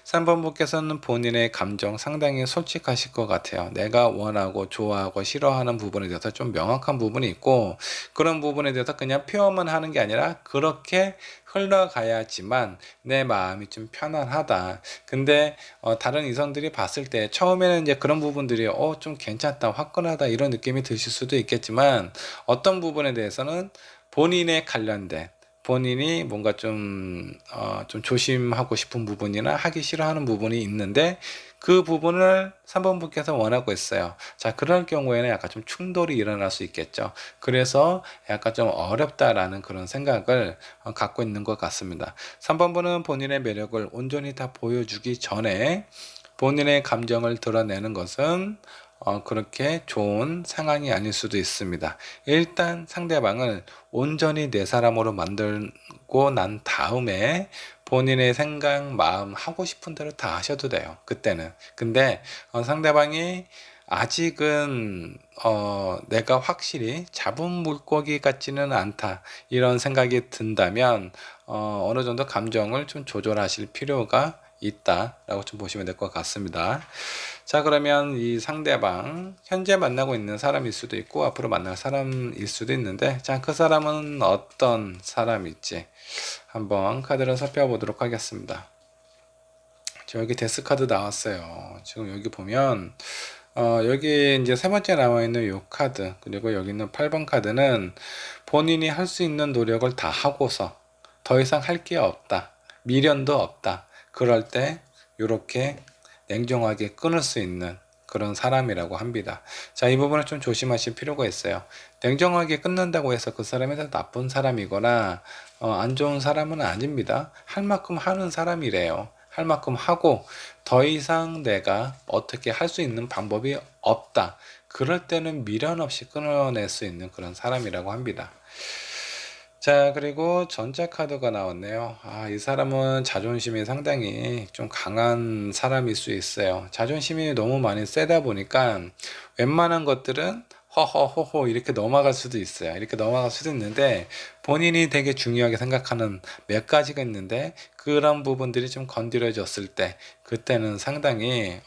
3번 분께서는 본인의 감정 상당히 솔직하실 것 같아요. 내가 원하고 좋아하고 싫어하는 부분에 대해서 좀 명확한 부분이 있고, 그런 부분에 대해서 그냥 표현만 하는 게 아니라 그렇게 흘러가야지만 내 마음이 좀 편안하다. 근데 다른 이성들이 봤을 때 처음에는 이제 그런 부분들이 좀 괜찮다, 화끈하다 이런 느낌이 드실 수도 있겠지만, 어떤 부분에 대해서는 본인에 관련된, 본인이 뭔가 좀 조심하고 싶은 부분이나 하기 싫어하는 부분이 있는데 그 부분을 3번 분께서 원하고 있어요. 자, 그럴 경우에는 약간 좀 충돌이 일어날 수 있겠죠. 그래서 약간 좀 어렵다라는 그런 생각을 갖고 있는 것 같습니다. 3번 분은 본인의 매력을 온전히 다 보여주기 전에 본인의 감정을 드러내는 것은 그렇게 좋은 상황이 아닐 수도 있습니다. 일단 상대방을 온전히 내 사람으로 만들고 난 다음에 본인의 생각, 마음, 하고 싶은 대로 다 하셔도 돼요. 그때는. 근데 상대방이 아직은 내가 확실히 잡은 물고기 같지는 않다, 이런 생각이 든다면 어느 정도 감정을 좀 조절하실 필요가 있다라고 좀 보시면 될 것 같습니다. 자, 그러면 이 상대방 현재 만나고 있는 사람일 수도 있고 앞으로 만날 사람일 수도 있는데, 자, 그 사람은 어떤 사람일지 한번 카드를 살펴보도록 하겠습니다. 저 여기 데스 카드 나왔어요. 지금 여기 보면 여기 이제 세 번째 나와 있는 요 카드, 그리고 여기 있는 8번 카드는 본인이 할 수 있는 노력을 다 하고서 더 이상 할 게 없다, 미련도 없다, 그럴 때 이렇게 냉정하게 끊을 수 있는 그런 사람이라고 합니다. 자, 이 부분을 좀 조심하실 필요가 있어요. 냉정하게 끊는다고 해서 그 사람이 다 나쁜 사람이거나 안 좋은 사람은 아닙니다. 할 만큼 하는 사람이래요. 할 만큼 하고 더 이상 내가 어떻게 할 수 있는 방법이 없다, 그럴 때는 미련 없이 끊어낼 수 있는 그런 사람이라고 합니다. 자, 그리고 전자카드가 나왔네요. 이 사람은 자존심이 상당히 좀 강한 사람일 수 있어요. 자존심이 너무 많이 세다 보니까 웬만한 것들은 허허호호 이렇게 넘어갈 수도 있어요. 이렇게 넘어갈 수도 있는데, 본인이 되게 중요하게 생각하는 몇 가지가 있는데 그런 부분들이 좀 건드려졌을 때, 그때는 상당히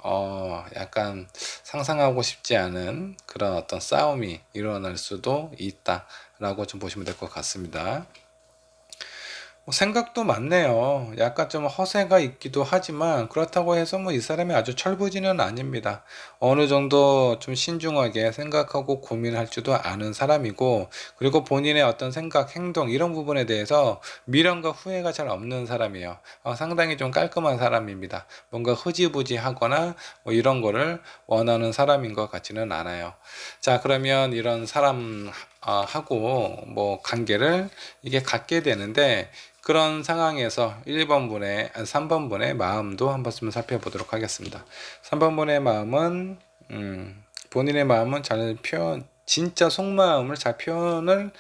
약간 상상하고 싶지 않은 그런 어떤 싸움이 일어날 수도 있다 라고 좀 보시면 될 것 같습니다. 생각도 많네요. 약간 좀 허세가 있기도 하지만 그렇다고 해서 뭐 이 사람이 아주 철부지는 아닙니다. 어느 정도 좀 신중하게 생각하고 고민할 줄도 아는 사람이고, 그리고 본인의 어떤 생각, 행동 이런 부분에 대해서 미련과 후회가 잘 없는 사람이에요. 상당히 좀 깔끔한 사람입니다. 뭔가 흐지부지하거나 뭐 이런 거를 원하는 사람인 것 같지는 않아요. 자, 그러면 이런 사람 하고 뭐 관계를 이게 갖게 되는데, 그런 상황에서 1번 분의 3번 분의 마음도 한 번쯤 살펴보도록 하겠습니다. 3번 분의 마음은 본인의 마음은 잘 표현, 진짜 속마음을 잘 표현을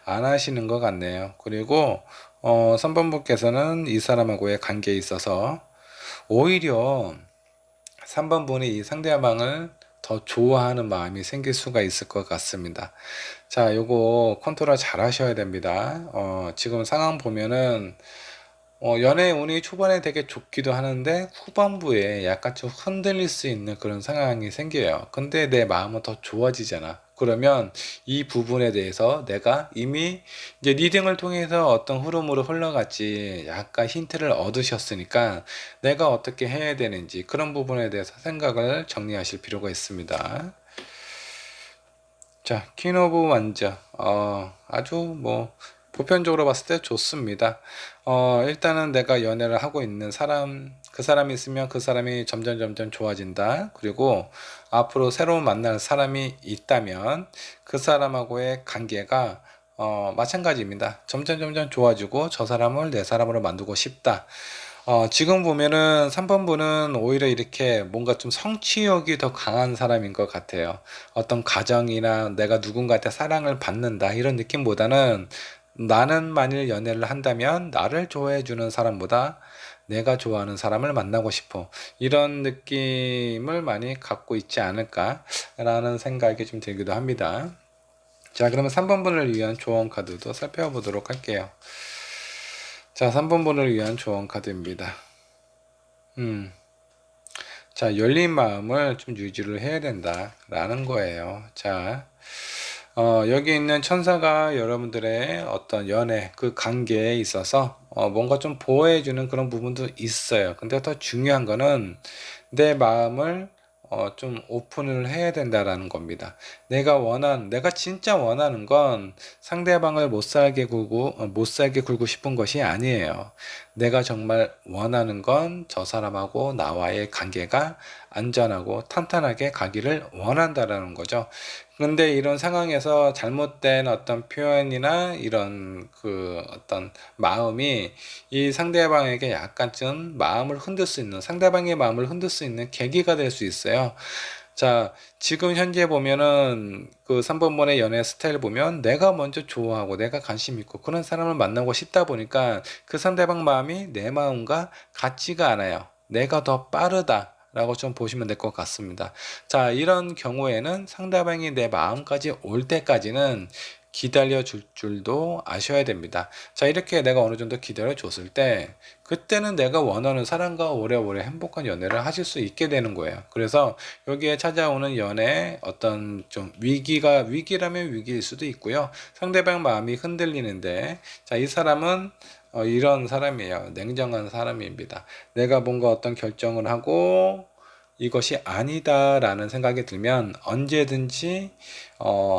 안 하시는 것 같네요. 그리고 3번 분께서는 이 사람하고의 관계에 있어서 오히려 3번 분이 이 상대방을 더 좋아하는 마음이 생길 수가 있을 것 같습니다. 자, 요거 컨트롤 잘 하셔야 됩니다. 지금 상황 보면은 연애 운이 초반에 되게 좋기도 하는데 후반부에 약간 좀 흔들릴 수 있는 그런 상황이 생겨요. 근데 내 마음은 더 좋아지잖아. 그러면 이 부분에 대해서 내가 이미 이제 리딩을 통해서 어떤 흐름으로 흘러갔지 약간 힌트를 얻으셨으니까 내가 어떻게 해야 되는지 그런 부분에 대해서 생각을 정리하실 필요가 있습니다. 자, 퀸 오브 완자. 아주 뭐 보편적으로 봤을 때 좋습니다. 일단은 내가 연애를 하고 있는 사람, 그 사람이 있으면 그 사람이 점점 좋아진다. 그리고 앞으로 새로 만날 사람이 있다면 그 사람하고의 관계가 마찬가지입니다. 점점 좋아지고 저 사람을 내 사람으로 만들고 싶다. 지금 보면은 3번분은 오히려 이렇게 뭔가 좀 성취욕이 더 강한 사람인 것 같아요. 어떤 가정이나 내가 누군가한테 사랑을 받는다 이런 느낌보다는 나는 만일 연애를 한다면 나를 좋아해주는 사람보다 내가 좋아하는 사람을 만나고 싶어. 이런 느낌을 많이 갖고 있지 않을까라는 생각이 좀 들기도 합니다. 자, 그러면 3번분을 위한 조언 카드도 살펴보도록 할게요. 자, 3번분을 위한 조언 카드입니다. 자, 열린 마음을 좀 유지를 해야 된다라는 거예요. 자, 여기 있는 천사가 여러분들의 어떤 연애, 그 관계에 있어서 뭔가 좀 보호해주는 그런 부분도 있어요. 근데 더 중요한 거는 내 마음을 좀 오픈을 해야 된다라는 겁니다. 내가 진짜 원하는 건 상대방을 못 살게 굴고 싶은 것이 아니에요. 내가 정말 원하는 건 저 사람하고 나와의 관계가 안전하고 탄탄하게 가기를 원한다라는 거죠. 근데 이런 상황에서 잘못된 어떤 표현이나 이런 그 어떤 마음이 이 상대방에게 약간쯤 상대방의 마음을 흔들 수 있는 계기가 될 수 있어요. 자, 지금 현재 보면은 그 3번번의 연애 스타일 보면 내가 먼저 좋아하고 내가 관심 있고 그런 사람을 만나고 싶다 보니까 그 상대방 마음이 내 마음과 같지가 않아요. 내가 더 빠르다. 라고 좀 보시면 될 것 같습니다. 자, 이런 경우에는 상대방이 내 마음까지 올 때까지는 기다려 줄 줄도 아셔야 됩니다. 자, 이렇게 내가 어느 정도 기다려 줬을 때 그때는 내가 원하는 사람과 오래오래 행복한 연애를 하실 수 있게 되는 거예요. 그래서 여기에 찾아오는 연애 어떤 좀 위기라면 위기일 수도 있고요. 상대방 마음이 흔들리는데 자, 이 사람은 이런 사람이에요. 냉정한 사람입니다. 내가 뭔가 어떤 결정을 하고 이것이 아니다라는 생각이 들면 언제든지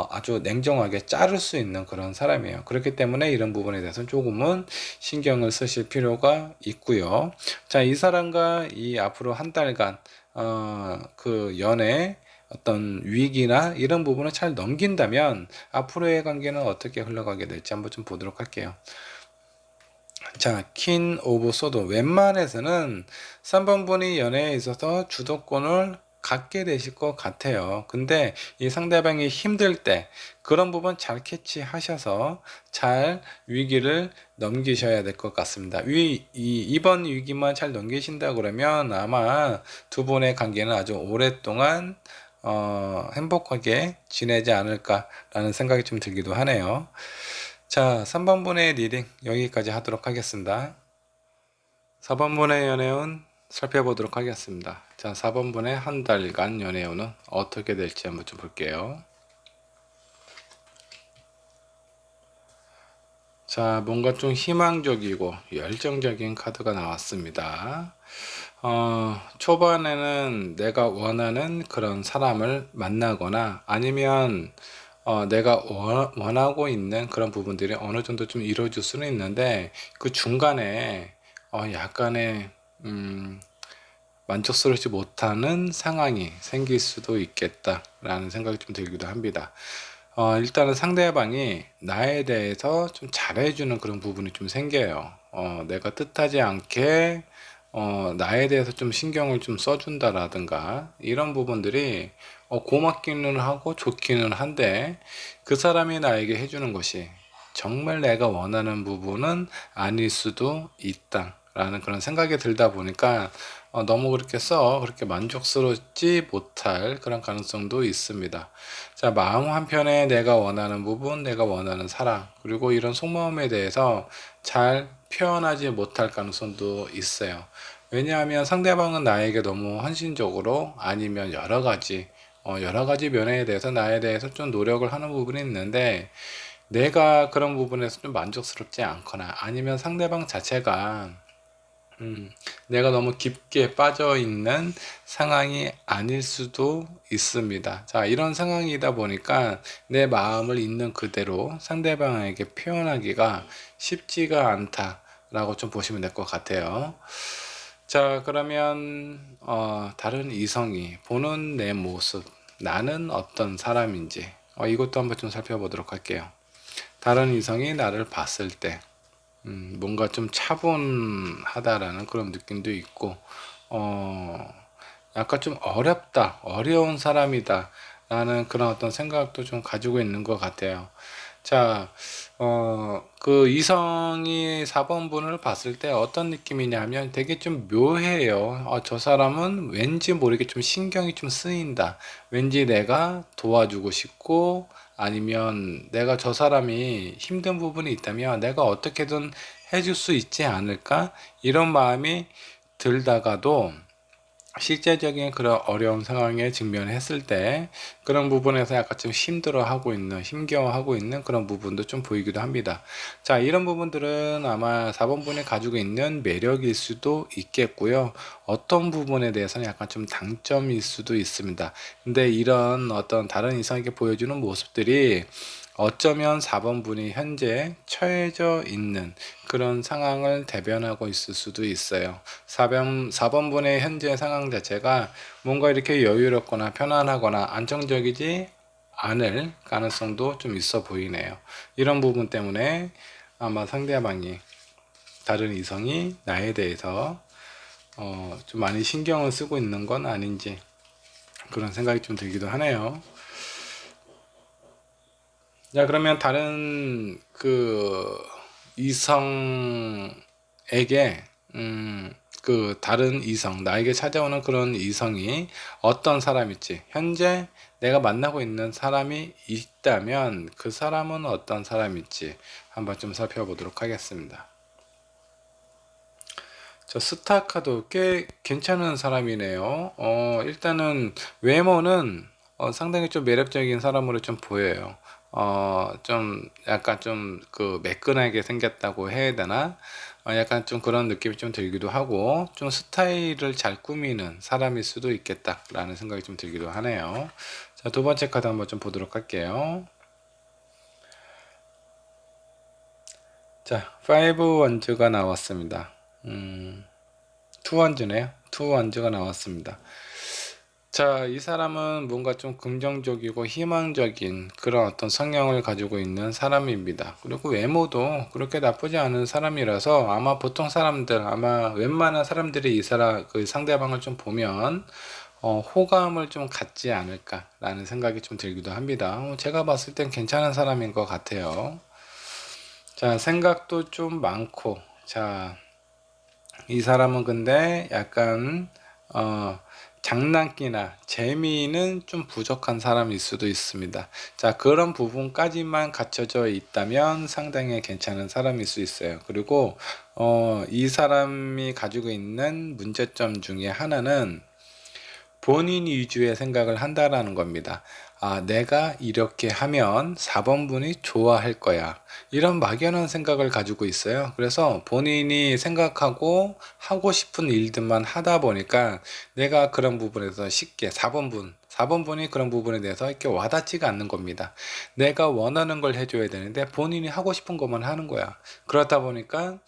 아주 냉정하게 자를 수 있는 그런 사람이에요. 그렇기 때문에 이런 부분에 대해서 조금은 신경을 쓰실 필요가 있고요. 자, 이 사람과 이 앞으로 한 달간 그 연애 어떤 위기나 이런 부분을 잘 넘긴다면 앞으로의 관계는 어떻게 흘러가게 될지 한번 좀 보도록 할게요. 자, 퀸 오브 소드. 웬만해서는 3번분이 연애에 있어서 주도권을 갖게 되실 것 같아요. 근데 이 상대방이 힘들 때 그런 부분 잘 캐치하셔서 잘 위기를 넘기셔야 될 것 같습니다. 이번 위기만 잘 넘기신다 그러면 아마 두 분의 관계는 아주 오랫동안 행복하게 지내지 않을까라는 생각이 좀 들기도 하네요. 자, 3번분의 리딩 여기까지 하도록 하겠습니다. 4번분의 연애운 살펴보도록 하겠습니다. 자, 4번분의 한 달간 연애운은 어떻게 될지 한번 좀 볼게요. 자, 뭔가 좀 희망적이고 열정적인 카드가 나왔습니다. 초반에는 내가 원하는 그런 사람을 만나거나 아니면 내가 원하고 있는 그런 부분들이 어느 정도 좀 이루어질 수는 있는데 그 중간에 약간의 만족스럽지 못하는 상황이 생길 수도 있겠다라는 생각이 좀 들기도 합니다. 일단은 상대방이 나에 대해서 좀 잘해주는 그런 부분이 좀 생겨요. 내가 뜻하지 않게 나에 대해서 좀 신경을 좀 써준다라든가 이런 부분들이 고맙기는 하고 좋기는 한데 그 사람이 나에게 해주는 것이 정말 내가 원하는 부분은 아닐 수도 있다 라는 그런 생각이 들다 보니까 너무 그렇게 만족스럽지 못할 그런 가능성도 있습니다. 자, 마음 한편에 내가 원하는 부분, 내가 원하는 사랑, 그리고 이런 속마음에 대해서 잘 표현하지 못할 가능성도 있어요. 왜냐하면 상대방은 나에게 너무 헌신적으로 아니면 여러 가지 면에 대해서 나에 대해서 좀 노력을 하는 부분이 있는데 내가 그런 부분에서 좀 만족스럽지 않거나 아니면 상대방 자체가 음, 내가 너무 깊게 빠져 있는 상황이 아닐 수도 있습니다. 자, 이런 상황이다 보니까 내 마음을 있는 그대로 상대방에게 표현하기가 쉽지가 않다라고 좀 보시면 될 것 같아요. 자, 그러면 다른 이성이 보는 내 모습, 나는 어떤 사람인지 이것도 한번 좀 살펴보도록 할게요. 다른 이성이 나를 봤을 때 뭔가 좀 차분하다라는 그런 느낌도 있고, 어, 약간 좀 어려운 사람이다 라는 그런 어떤 생각도 좀 가지고 있는 것 같아요. 자, 그 이성이 4번분을 봤을 때 어떤 느낌이냐면 되게 좀 묘해요. 저 사람은 왠지 모르게 좀 신경이 좀 쓰인다. 왠지 내가 도와주고 싶고, 아니면 내가 저 사람이 힘든 부분이 있다면 내가 어떻게든 해줄 수 있지 않을까? 이런 마음이 들다가도 실제적인 그런 어려운 상황에 직면했을 때 그런 부분에서 약간 좀 힘겨워하고 있는 그런 부분도 좀 보이기도 합니다. 자, 이런 부분들은 아마 4번분이 가지고 있는 매력일 수도 있겠고요. 어떤 부분에 대해서는 약간 좀 단점일 수도 있습니다. 근데 이런 어떤 다른 이성에게 보여주는 모습들이 어쩌면 4번분이 현재 처해져 있는 그런 상황을 대변하고 있을 수도 있어요. 4번분의 현재 상황 자체가 뭔가 이렇게 여유롭거나 편안하거나 안정적이지 않을 가능성도 좀 있어 보이네요. 이런 부분 때문에 아마 상대방이, 다른 이성이 나에 대해서 좀 많이 신경을 쓰고 있는 건 아닌지 그런 생각이 좀 들기도 하네요. 자, 그러면 다른 그 이성에게 그 다른 이성, 나에게 찾아오는 그런 이성이 어떤 사람일지, 현재 내가 만나고 있는 사람이 있다면 그 사람은 어떤 사람일지 한번 좀 살펴보도록 하겠습니다. 저 스타 카드 꽤 괜찮은 사람이네요. 일단은 외모는 상당히 좀 매력적인 사람으로 좀 보여요. 좀 약간 좀 그 매끈하게 생겼다고 해야 되나? 약간 좀 그런 느낌이 좀 들기도 하고 좀 스타일을 잘 꾸미는 사람일 수도 있겠다라는 생각이 좀 들기도 하네요. 자, 두 번째 카드 한번 좀 보도록 할게요. 자, 5 원즈가 나왔습니다. 투 원즈네요. 투 원즈가 나왔습니다. 자, 이 사람은 뭔가 좀 긍정적이고 희망적인 그런 어떤 성향을 가지고 있는 사람입니다. 그리고 외모도 그렇게 나쁘지 않은 사람이라서 아마 보통 사람들, 아마 웬만한 사람들이 이 사람, 그 상대방을 좀 보면 호감을 좀 갖지 않을까라는 생각이 좀 들기도 합니다. 제가 봤을 땐 괜찮은 사람인 것 같아요. 자, 생각도 좀 많고, 자, 이 사람은 근데 약간 장난기나 재미는 좀 부족한 사람일 수도 있습니다. 자, 그런 부분까지만 갖춰져 있다면 상당히 괜찮은 사람일 수 있어요. 그리고 이 사람이 가지고 있는 문제점 중에 하나는 본인 위주의 생각을 한다라는 겁니다. 내가 이렇게 하면 4번분이 좋아할 거야. 이런 막연한 생각을 가지고 있어요. 그래서 본인이 생각하고 하고 싶은 일들만 하다 보니까 내가 그런 부분에서 쉽게 4번분이 그런 부분에 대해서 이렇게 와닿지가 않는 겁니다. 내가 원하는 걸 해줘야 되는데 본인이 하고 싶은 것만 하는 거야. 그렇다 보니까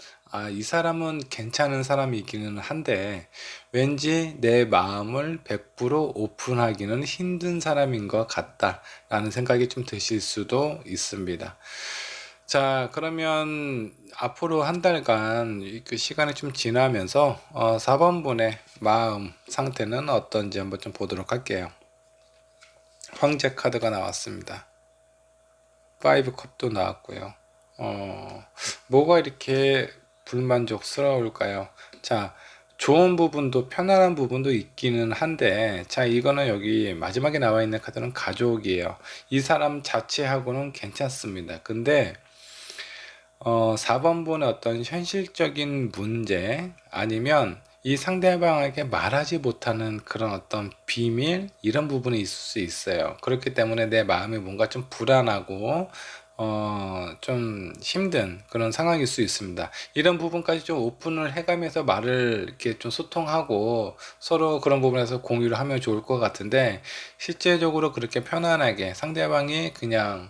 이 사람은 괜찮은 사람이기는 한데 왠지 내 마음을 100% 오픈하기는 힘든 사람인 것 같다라는 생각이 좀 드실 수도 있습니다. 자, 그러면 앞으로 한 달간 그 시간이 좀 지나면서 4번분의 마음 상태는 어떤지 한번 좀 보도록 할게요. 황제 카드가 나왔습니다. 5 컵도 나왔고요. 뭐가 이렇게 불만족스러울까요? 자, 좋은 부분도 편안한 부분도 있기는 한데, 자, 이거는 여기 마지막에 나와 있는 카드는 가족이에요. 이 사람 자체하고는 괜찮습니다. 근데 4번분의 어떤 현실적인 문제, 아니면 이 상대방에게 말하지 못하는 그런 어떤 비밀, 이런 부분이 있을 수 있어요. 그렇기 때문에 내 마음이 뭔가 좀 불안하고 좀 힘든 그런 상황일 수 있습니다. 이런 부분까지 좀 오픈을 해가면서 말을 이렇게 좀 소통하고 서로 그런 부분에서 공유를 하면 좋을 것 같은데, 실제적으로 그렇게 편안하게 상대방이 그냥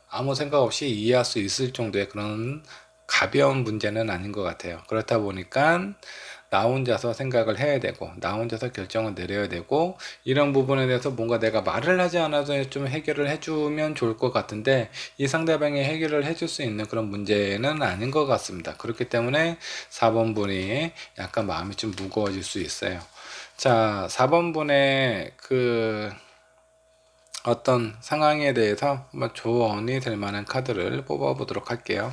아무 생각 없이 이해할 수 있을 정도의 그런 가벼운 문제는 아닌 것 같아요. 그렇다 보니까 나 혼자서 생각을 해야 되고, 나 혼자서 결정을 내려야 되고, 이런 부분에 대해서 뭔가 내가 말을 하지 않아도 좀 해결을 해주면 좋을 것 같은데, 이 상대방이 해결을 해줄 수 있는 그런 문제는 아닌 것 같습니다. 그렇기 때문에 4번 분이 약간 마음이 좀 무거워질 수 있어요. 자, 4번 분의 그 어떤 상황에 대해서 한번 조언이 될 만한 카드를 뽑아 보도록 할게요.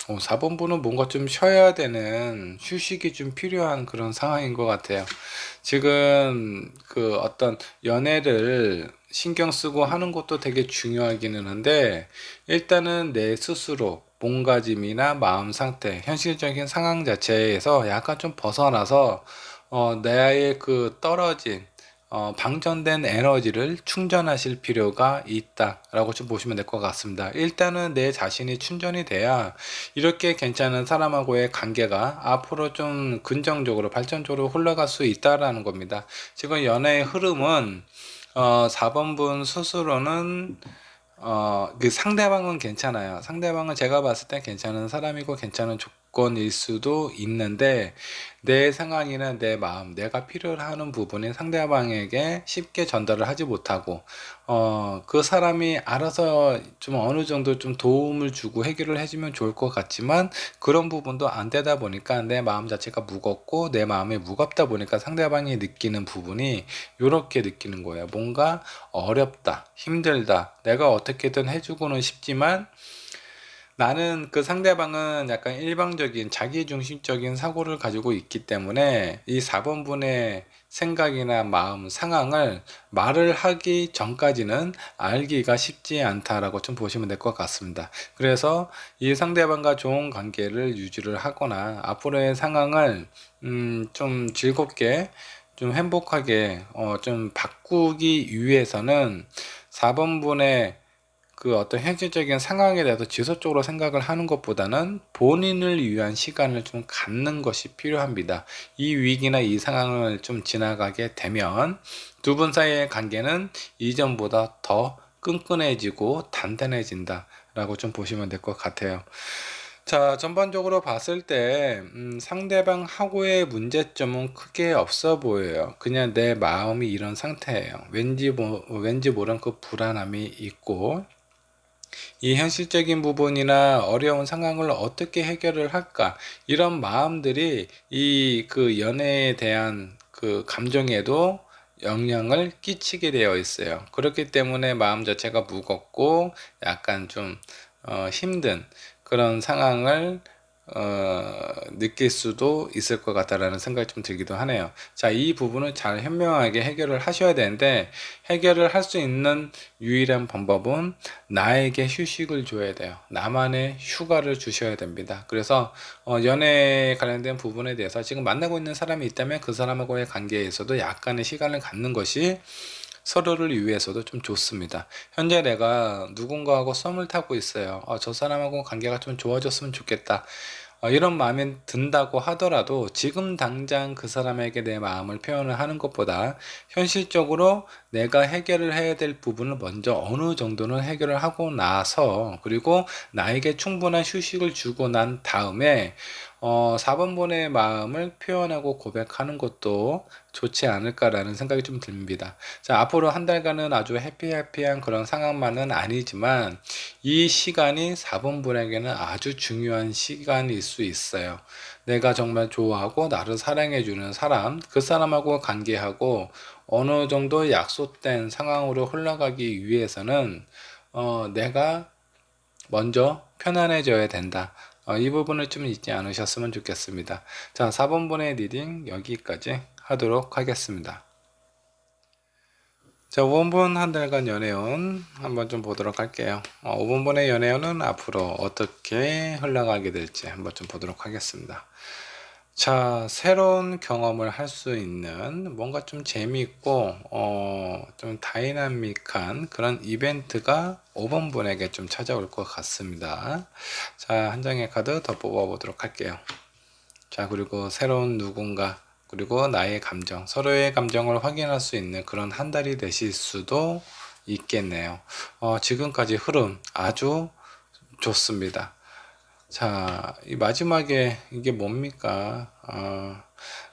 4번분은 뭔가 좀 쉬어야 되는, 휴식이 좀 필요한 그런 상황인 것 같아요. 지금 그 어떤 연애를 신경 쓰고 하는 것도 되게 중요하기는 한데, 일단은 내 스스로 몸가짐이나 마음 상태, 현실적인 상황 자체에서 약간 좀 벗어나서 나의 그 떨어진 방전된 에너지를 충전하실 필요가 있다라고 좀 보시면 될 것 같습니다. 일단은 내 자신이 충전이 돼야 이렇게 괜찮은 사람하고의 관계가 앞으로 좀 긍정적으로 발전적으로 흘러갈 수 있다라는 겁니다. 지금 연애의 흐름은 4번분 스스로는 그 상대방은 괜찮아요. 상대방은 제가 봤을 때 괜찮은 사람이고 괜찮은 조건일 수도 있는데, 내 상황이나 내 마음, 내가 필요로 하는 부분이 상대방에게 쉽게 전달을 하지 못하고, 그 사람이 알아서 좀 어느 정도 좀 도움을 주고 해결을 해주면 좋을 것 같지만, 그런 부분도 안 되다 보니까 내 마음 자체가 무겁고, 내 마음이 무겁다 보니까 상대방이 느끼는 부분이 이렇게 느끼는 거예요. 뭔가 어렵다, 힘들다, 내가 어떻게든 해주고는 싶지만 나는 그 상대방은 약간 일방적인 자기중심적인 사고를 가지고 있기 때문에 이 4번분의 생각이나 마음, 상황을 말을 하기 전까지는 알기가 쉽지 않다라고 좀 보시면 될 것 같습니다. 그래서 이 상대방과 좋은 관계를 유지를 하거나 앞으로의 상황을 좀 즐겁게, 좀 행복하게 좀 바꾸기 위해서는 4번분의 그 어떤 현실적인 상황에 대해서 지속적으로 생각을 하는 것보다는 본인을 위한 시간을 좀 갖는 것이 필요합니다. 이 위기나 이 상황을 좀 지나가게 되면 두 분 사이의 관계는 이전보다 더 끈끈해지고 단단해진다 라고 좀 보시면 될 것 같아요. 자, 전반적으로 봤을 때 상대방하고의 문제점은 크게 없어 보여요. 그냥 내 마음이 이런 상태예요. 왠지 모른 그 불안함이 있고, 이 현실적인 부분이나 어려운 상황을 어떻게 해결을 할까, 이런 마음들이 이 그 연애에 대한 그 감정에도 영향을 끼치게 되어 있어요. 그렇기 때문에 마음 자체가 무겁고 약간 좀 힘든 그런 상황을 느낄 수도 있을 것 같다라는 생각이 좀 들기도 하네요. 자, 이 부분을 잘 현명하게 해결을 하셔야 되는데, 해결을 할 수 있는 유일한 방법은 나에게 휴식을 줘야 돼요. 나만의 휴가를 주셔야 됩니다. 그래서 연애에 관련된 부분에 대해서 지금 만나고 있는 사람이 있다면 그 사람하고의 관계에서도 약간의 시간을 갖는 것이 서로를 위해서도 좀 좋습니다. 현재 내가 누군가하고 썸을 타고 있어요. 저 사람하고 관계가 좀 좋아졌으면 좋겠다, 이런 마음이 든다고 하더라도 지금 당장 그 사람에게 내 마음을 표현을 하는 것보다 현실적으로 내가 해결을 해야 될 부분을 먼저 어느 정도는 해결을 하고 나서, 그리고 나에게 충분한 휴식을 주고 난 다음에 4번분의 마음을 표현하고 고백하는 것도 좋지 않을까라는 생각이 좀 듭니다. 자, 앞으로 한 달간은 아주 해피해피한 그런 상황만은 아니지만 이 시간이 4번분에게는 아주 중요한 시간일 수 있어요. 내가 정말 좋아하고 나를 사랑해주는 사람, 그 사람하고 관계하고 어느 정도 약속된 상황으로 흘러가기 위해서는 내가 먼저 편안해져야 된다. 이 부분을 좀 잊지 않으셨으면 좋겠습니다. 자, 4번분의 리딩 여기까지 하도록 하겠습니다. 자, 5번분 한 달간 연애운 한번 좀 보도록 할게요. 5번분의 연애운은 앞으로 어떻게 흘러가게 될지 한번 좀 보도록 하겠습니다. 자, 새로운 경험을 할 수 있는 뭔가 좀 재미있고 좀 다이나믹한 그런 이벤트가 5번분에게 좀 찾아올 것 같습니다. 자, 한 장의 카드 더 뽑아 보도록 할게요. 자, 그리고 새로운 누군가, 그리고 나의 감정, 서로의 감정을 확인할 수 있는 그런 한 달이 되실 수도 있겠네요. 지금까지 흐름 아주 좋습니다. 자, 이 마지막에 이게 뭡니까?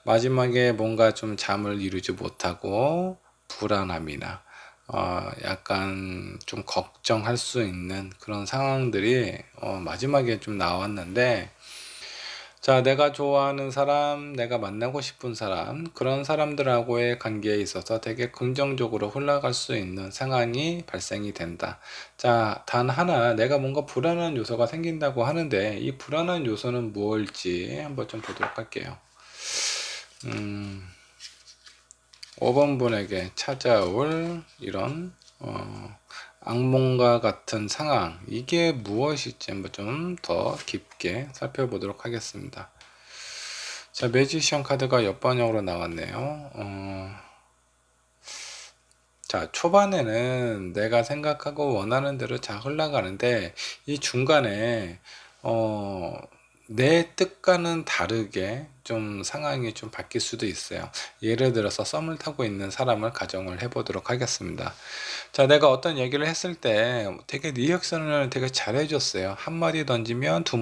마지막에 뭔가 좀 잠을 이루지 못하고 불안함이나 약간 좀 걱정할 수 있는 그런 상황들이 마지막에 좀 나왔는데, 자, 내가 좋아하는 사람, 내가 만나고 싶은 사람, 그런 사람들하고의 관계에 있어서 되게 긍정적으로 흘러갈 수 있는 상황이 발생이 된다. 자, 단 하나 내가 뭔가 불안한 요소가 생긴다고 하는데 이 불안한 요소는 무엇일지 한번 좀 보도록 할게요. 5번 분에게 찾아올 이런 악몽과 같은 상황, 이게 무엇일지 한번 좀 더 깊게 살펴보도록 하겠습니다. 자, 매지션 카드가 옆방향으로 나왔네요. 자, 초반에는 내가 생각하고 원하는 대로 잘 흘러가는데 이 중간에 내 뜻과는 다르게 좀 상황이 좀 바뀔 수도 있어요. 예를 들어서 썸을 타고 있는 사람을 가정을 해보도록 하겠습니다. 자, 내가 어떤 얘기를 했을 때 되게 리액션을 되게 잘 해줬어요. 한마디 던지면 두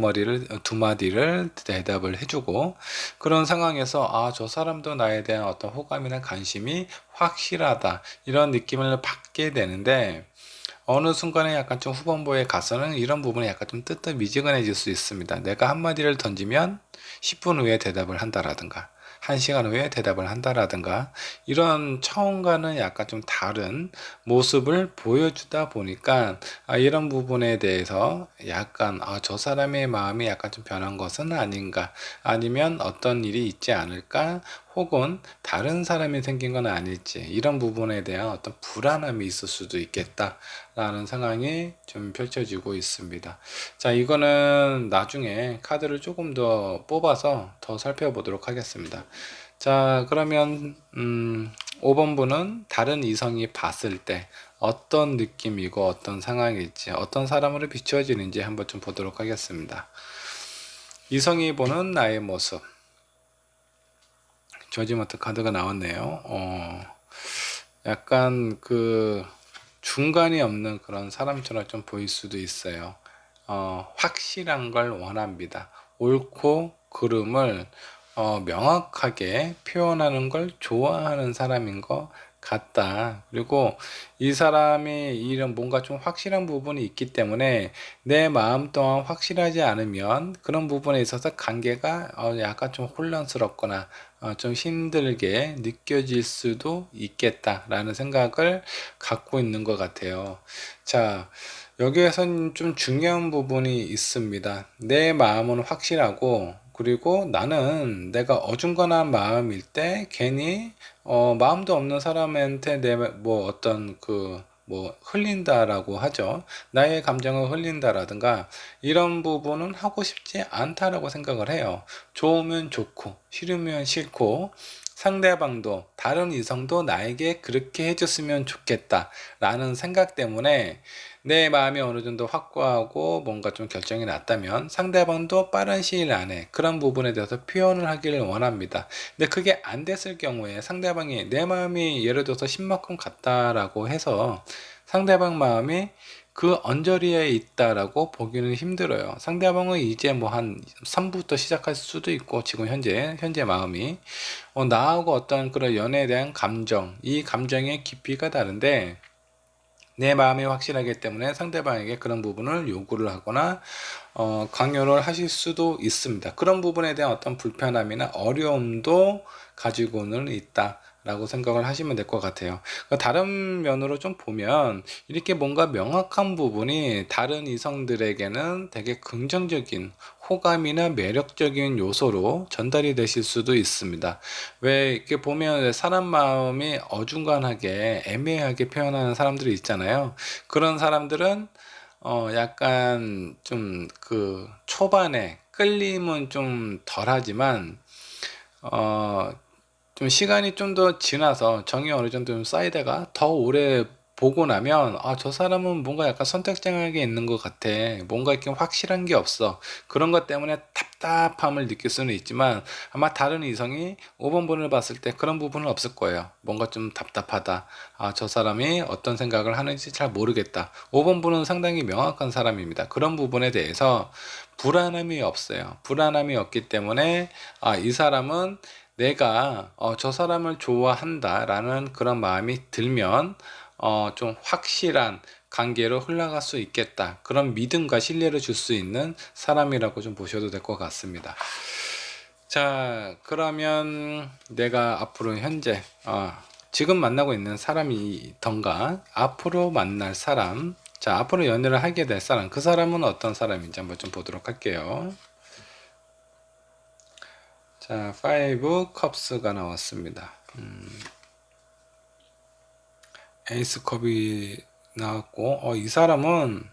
마디를 대답을 해주고, 그런 상황에서 저 사람도 나에 대한 어떤 호감이나 관심이 확실하다, 이런 느낌을 받게 되는데, 어느 순간에 약간 좀 후반부에 가서는 이런 부분이 약간 좀 뜨뜻미지근해질 수 있습니다. 내가 한마디를 던지면 10분 후에 대답을 한다라든가 1시간 후에 대답을 한다라든가 이런 처음과는 약간 좀 다른 모습을 보여주다 보니까 이런 부분에 대해서 약간 저 사람의 마음이 약간 좀 변한 것은 아닌가, 아니면 어떤 일이 있지 않을까, 혹은 다른 사람이 생긴 건 아닐지, 이런 부분에 대한 어떤 불안함이 있을 수도 있겠다 라는 상황이 좀 펼쳐지고 있습니다. 자, 이거는 나중에 카드를 조금 더 뽑아서 더 살펴보도록 하겠습니다. 자, 그러면 5번 분은 다른 이성이 봤을 때 어떤 느낌이고 어떤 상황일지, 어떤 사람으로 비춰지는지 한번 좀 보도록 하겠습니다. 이성이 보는 나의 모습, 저지먼트 카드가 나왔네요. 약간 그 중간이 없는 그런 사람처럼 좀 보일 수도 있어요. 확실한 걸 원합니다. 옳고 그름을 명확하게 표현하는 걸 좋아하는 사람인 것 같다. 그리고 이 사람이 이런 뭔가 좀 확실한 부분이 있기 때문에 내 마음 또한 확실하지 않으면 그런 부분에 있어서 관계가 약간 좀 혼란스럽거나 좀 힘들게 느껴질 수도 있겠다라는 생각을 갖고 있는 것 같아요. 자, 여기에선 좀 중요한 부분이 있습니다. 내 마음은 확실하고, 그리고 나는 내가 어중간한 마음일 때 괜히 마음도 없는 사람한테 내 뭐 어떤 그 뭐 흘린다라고 하죠. 나의 감정을 흘린다라든가 이런 부분은 하고 싶지 않다라고 생각을 해요. 좋으면 좋고 싫으면 싫고, 상대방도 다른 이성도 나에게 그렇게 해줬으면 좋겠다 라는 생각 때문에 내 마음이 어느 정도 확고하고 뭔가 좀 결정이 났다면 상대방도 빠른 시일 안에 그런 부분에 대해서 표현을 하기를 원합니다. 근데 그게 안 됐을 경우에 상대방이 내 마음이 예를 들어서 10만큼 같다라고 해서 상대방 마음이 그 언저리에 있다라고 보기는 힘들어요. 상대방은 이제 뭐 한 3부터 시작할 수도 있고, 지금 현재 마음이 나하고 어떤 그런 연애에 대한 감정, 이 감정의 깊이가 다른데 내 마음이 확실하기 때문에 상대방에게 그런 부분을 요구를 하거나 강요를 하실 수도 있습니다. 그런 부분에 대한 어떤 불편함이나 어려움도 가지고는 있다 라고 생각을 하시면 될 것 같아요. 다른 면으로 좀 보면 이렇게 뭔가 명확한 부분이 다른 이성들에게는 되게 긍정적인 호감이나 매력적인 요소로 전달이 되실 수도 있습니다. 왜 이렇게 보면 사람 마음이 어중간하게 애매하게 표현하는 사람들이 있잖아요. 그런 사람들은 약간 좀 그 초반에 끌림은 좀 덜하지만 어 좀 시간이 좀 더 지나서 정이 어느 정도 좀 쌓이다가 더 오래 보고 나면 저 사람은 뭔가 약간 선택장애가 있는 것 같아. 뭔가 이렇게 확실한 게 없어. 그런 것 때문에 답답함을 느낄 수는 있지만 아마 다른 이성이 5번 분을 봤을 때 그런 부분은 없을 거예요. 뭔가 좀 답답하다. 저 사람이 어떤 생각을 하는지 잘 모르겠다. 5번 분은 상당히 명확한 사람입니다. 그런 부분에 대해서 불안함이 없어요. 불안함이 없기 때문에 이 사람은 내가 저 사람을 좋아한다 라는 그런 마음이 들면 좀 확실한 관계로 흘러갈 수 있겠다, 그런 믿음과 신뢰를 줄 수 있는 사람이라고 좀 보셔도 될 것 같습니다. 자, 그러면 내가 앞으로 현재 지금 만나고 있는 사람이던가 앞으로 만날 사람, 자, 앞으로 연애를 하게 될 사람, 그 사람은 어떤 사람인지 한번 좀 보도록 할게요. 자, 5 컵스가 나왔습니다. 에이스 컵이 나왔고, 이 사람은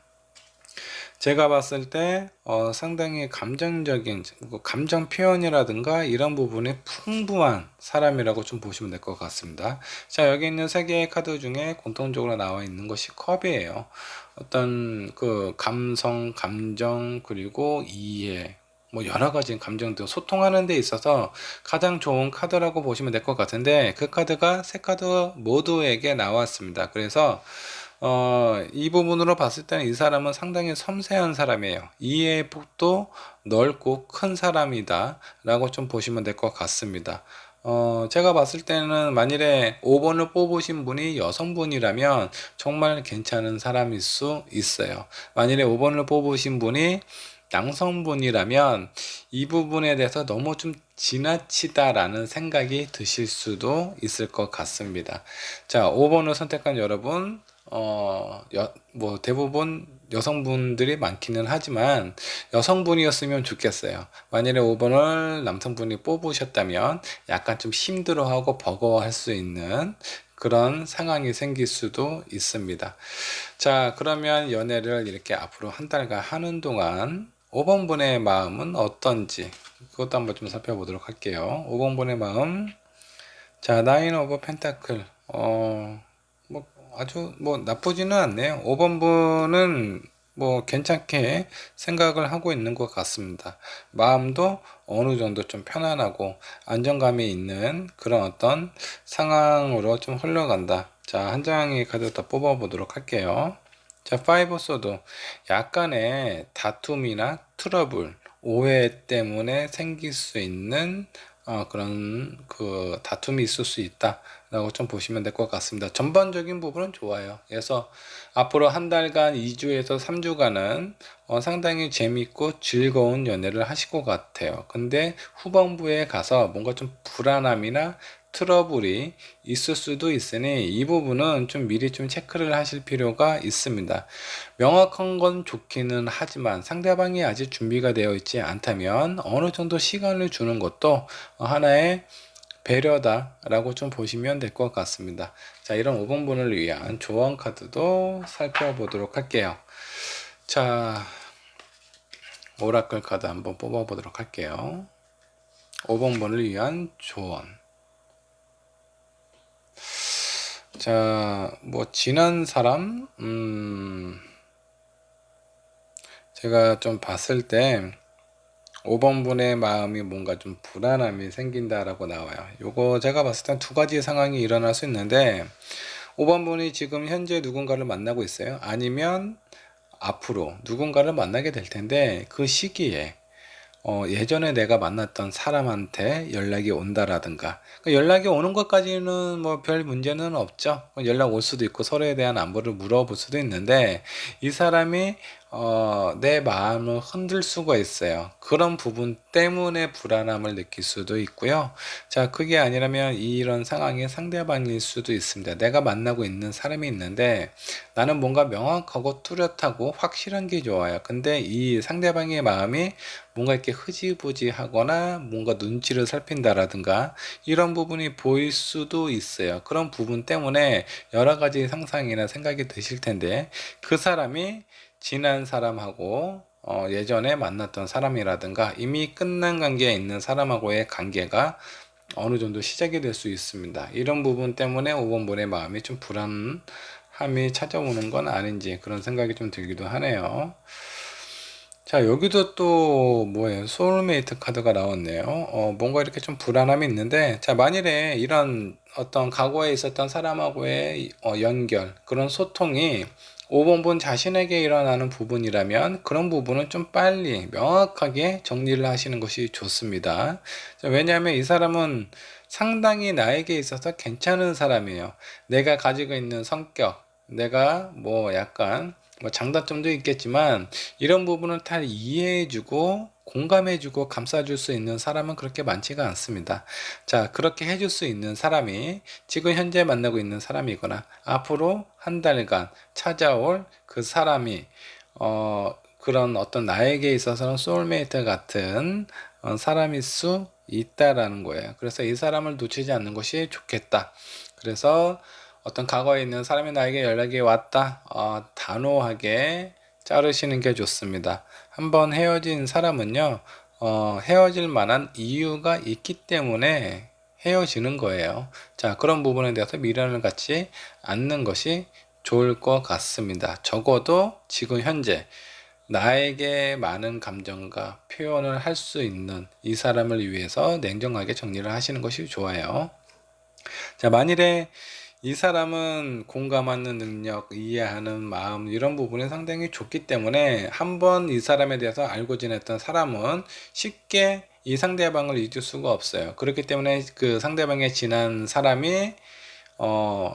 제가 봤을 때 상당히 감정적인 감정 표현이라든가 이런 부분이 풍부한 사람이라고 좀 보시면 될 것 같습니다. 자, 여기 있는 세 개의 카드 중에 공통적으로 나와 있는 것이 컵이에요. 어떤 그 감성, 감정, 그리고 이해, 뭐 여러 가지 감정들 소통하는 데 있어서 가장 좋은 카드라고 보시면 될 것 같은데, 그 카드가 세 카드 모두에게 나왔습니다. 그래서 이 부분으로 봤을 때는 이 사람은 상당히 섬세한 사람이에요. 이해의 폭도 넓고 큰 사람이다 라고 좀 보시면 될 것 같습니다. 제가 봤을 때는 만일에 5번을 뽑으신 분이 여성분이라면 정말 괜찮은 사람일 수 있어요. 만일에 5번을 뽑으신 분이 남성분이라면 이 부분에 대해서 너무 좀 지나치다라는 생각이 드실 수도 있을 것 같습니다. 자, 5번을 선택한 여러분, 뭐 대부분 여성분들이 많기는 하지만 여성분이었으면 좋겠어요. 만일에 5번을 남성분이 뽑으셨다면 약간 좀 힘들어하고 버거워할 수 있는 그런 상황이 생길 수도 있습니다. 자, 그러면 연애를 이렇게 앞으로 한 달간 하는 동안 5번 분의 마음은 어떤지 그것도 한번 좀 살펴보도록 할게요. 5번 분의 마음. 자, 나인 오브 펜타클. 뭐 아주 뭐 나쁘지는 않네요. 5번 분은 뭐 괜찮게 생각을 하고 있는 것 같습니다. 마음도 어느 정도 좀 편안하고 안정감이 있는 그런 어떤 상황으로 좀 흘러간다. 자, 한 장의 카드 더 뽑아 보도록 할게요. 자, 5 소드. 약간의 다툼이나 트러블, 오해 때문에 생길 수 있는 그런 그 다툼이 있을 수 있다 라고 좀 보시면 될 것 같습니다. 전반적인 부분은 좋아요. 그래서 앞으로 한 달간 2주에서 3주간은 상당히 재밌고 즐거운 연애를 하실 것 같아요. 근데 후반부에 가서 뭔가 좀 불안함이나 트러블이 있을 수도 있으니 이 부분은 좀 미리 좀 체크를 하실 필요가 있습니다. 명확한 건 좋기는 하지만 상대방이 아직 준비가 되어 있지 않다면 어느 정도 시간을 주는 것도 하나의 배려다 라고 좀 보시면 될 것 같습니다. 자, 이런 5번 분을 위한 조언 카드도 살펴보도록 할게요. 자, 오라클 카드 한번 뽑아 보도록 할게요. 5번 분을 위한 조언. 자, 뭐 지난 사람 제가 좀 봤을 때 5번 분의 마음이 뭔가 좀 불안함이 생긴다라고 나와요. 요거 제가 봤을 땐 두 가지 상황이 일어날 수 있는데, 5번 분이 지금 현재 누군가를 만나고 있어요. 아니면 앞으로 누군가를 만나게 될 텐데 그 시기에 예전에 내가 만났던 사람한테 연락이 온다라든가, 연락이 오는 것까지는 뭐 별 문제는 없죠. 연락 올 수도 있고 서로에 대한 안부를 물어볼 수도 있는데, 이 사람이 내 마음을 흔들 수가 있어요. 그런 부분 때문에 불안함을 느낄 수도 있고요. 자, 그게 아니라면 이런 상황이 상대방일 수도 있습니다. 내가 만나고 있는 사람이 있는데 나는 뭔가 명확하고 뚜렷하고 확실한 게 좋아요. 근데 이 상대방의 마음이 뭔가 이렇게 흐지부지하거나 뭔가 눈치를 살핀다라든가 이런 부분이 보일 수도 있어요. 그런 부분 때문에 여러 가지 상상이나 생각이 드실 텐데 그 사람이 지난 사람하고 예전에 만났던 사람이라든가 이미 끝난 관계에 있는 사람하고의 관계가 어느 정도 시작이 될 수 있습니다. 이런 부분 때문에 5번 분의 마음이 좀 불안함이 찾아오는 건 아닌지 그런 생각이 좀 들기도 하네요. 자, 여기도 또 뭐예요? 소울메이트 카드가 나왔네요. 뭔가 이렇게 좀 불안함이 있는데, 자, 만일에 이런 어떤 과거에 있었던 사람하고의 연결, 그런 소통이 5번 분 자신에게 일어나는 부분이라면 그런 부분은 좀 빨리 명확하게 정리를 하시는 것이 좋습니다. 자, 왜냐하면 이 사람은 상당히 나에게 있어서 괜찮은 사람이에요. 내가 가지고 있는 성격, 내가 뭐 약간 뭐 장단점도 있겠지만 이런 부분을 다 이해해주고 공감해주고 감싸줄 수 있는 사람은 그렇게 많지가 않습니다. 자, 그렇게 해줄 수 있는 사람이 지금 현재 만나고 있는 사람이거나 앞으로 한 달간 찾아올 그 사람이 그런 어떤 나에게 있어서는 소울메이트 같은 사람일 수 있다라는 거예요. 그래서 이 사람을 놓치지 않는 것이 좋겠다. 그래서 어떤 과거에 있는 사람이 나에게 연락이 왔다. 단호하게 자르시는 게 좋습니다. 한번 헤어진 사람은요, 헤어질 만한 이유가 있기 때문에 헤어지는 거예요. 자, 그런 부분에 대해서 미련을 갖지 않는 것이 좋을 것 같습니다. 적어도 지금 현재 나에게 많은 감정과 표현을 할 수 있는 이 사람을 위해서 냉정하게 정리를 하시는 것이 좋아요. 자, 만일에 이 사람은 공감하는 능력, 이해하는 마음 이런 부분이 상당히 좋기 때문에 한번 이 사람에 대해서 알고 지냈던 사람은 쉽게 이 상대방을 잊을 수가 없어요. 그렇기 때문에 그 상대방의 지난 사람이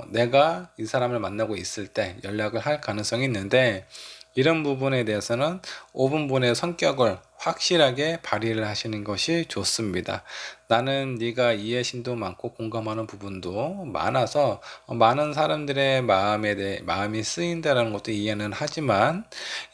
내가 이 사람을 만나고 있을 때 연락을 할 가능성이 있는데 이런 부분에 대해서는 5분분의 성격을 확실하게 발휘를 하시는 것이 좋습니다. 나는 네가 이해심도 많고 공감하는 부분도 많아서 많은 사람들의 마음이 쓰인다는 것도 이해는 하지만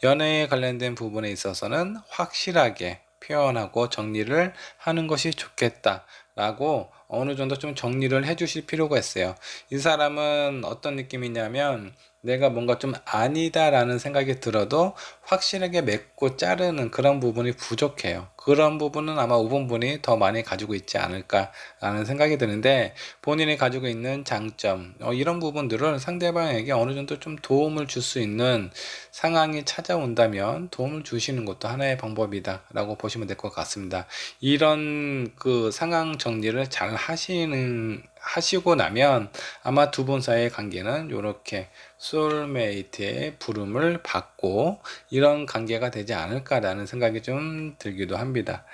연애에 관련된 부분에 있어서는 확실하게 표현하고 정리를 하는 것이 좋겠다 라고 어느 정도 좀 정리를 해 주실 필요가 있어요. 이 사람은 어떤 느낌이냐면 내가 뭔가 좀 아니다 라는 생각이 들어도 확실하게 맺고 자르는 그런 부분이 부족해요. 그런 부분은 아마 5번분이 더 많이 가지고 있지 않을까 라는 생각이 드는데 본인이 가지고 있는 장점 이런 부분들을 상대방에게 어느 정도 좀 도움을 줄 수 있는 상황이 찾아온다면 도움을 주시는 것도 하나의 방법이다 라고 보시면 될 것 같습니다. 이런 그 상황 정리를 잘 하시고 나면 아마 두 분 사이의 관계는 이렇게 소울메이트의 부름을 받고 이런 관계가 되지 않을까라는 생각이 좀 들기도 합니다.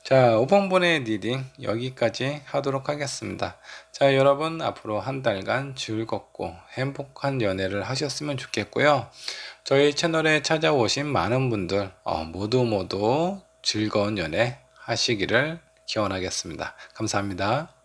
자, 5번분의 리딩 여기까지 하도록 하겠습니다. 자, 여러분 앞으로 한 달간 즐겁고 행복한 연애를 하셨으면 좋겠고요. 저희 채널에 찾아오신 많은 분들 모두 즐거운 연애 하시기를 기원하겠습니다. 감사합니다.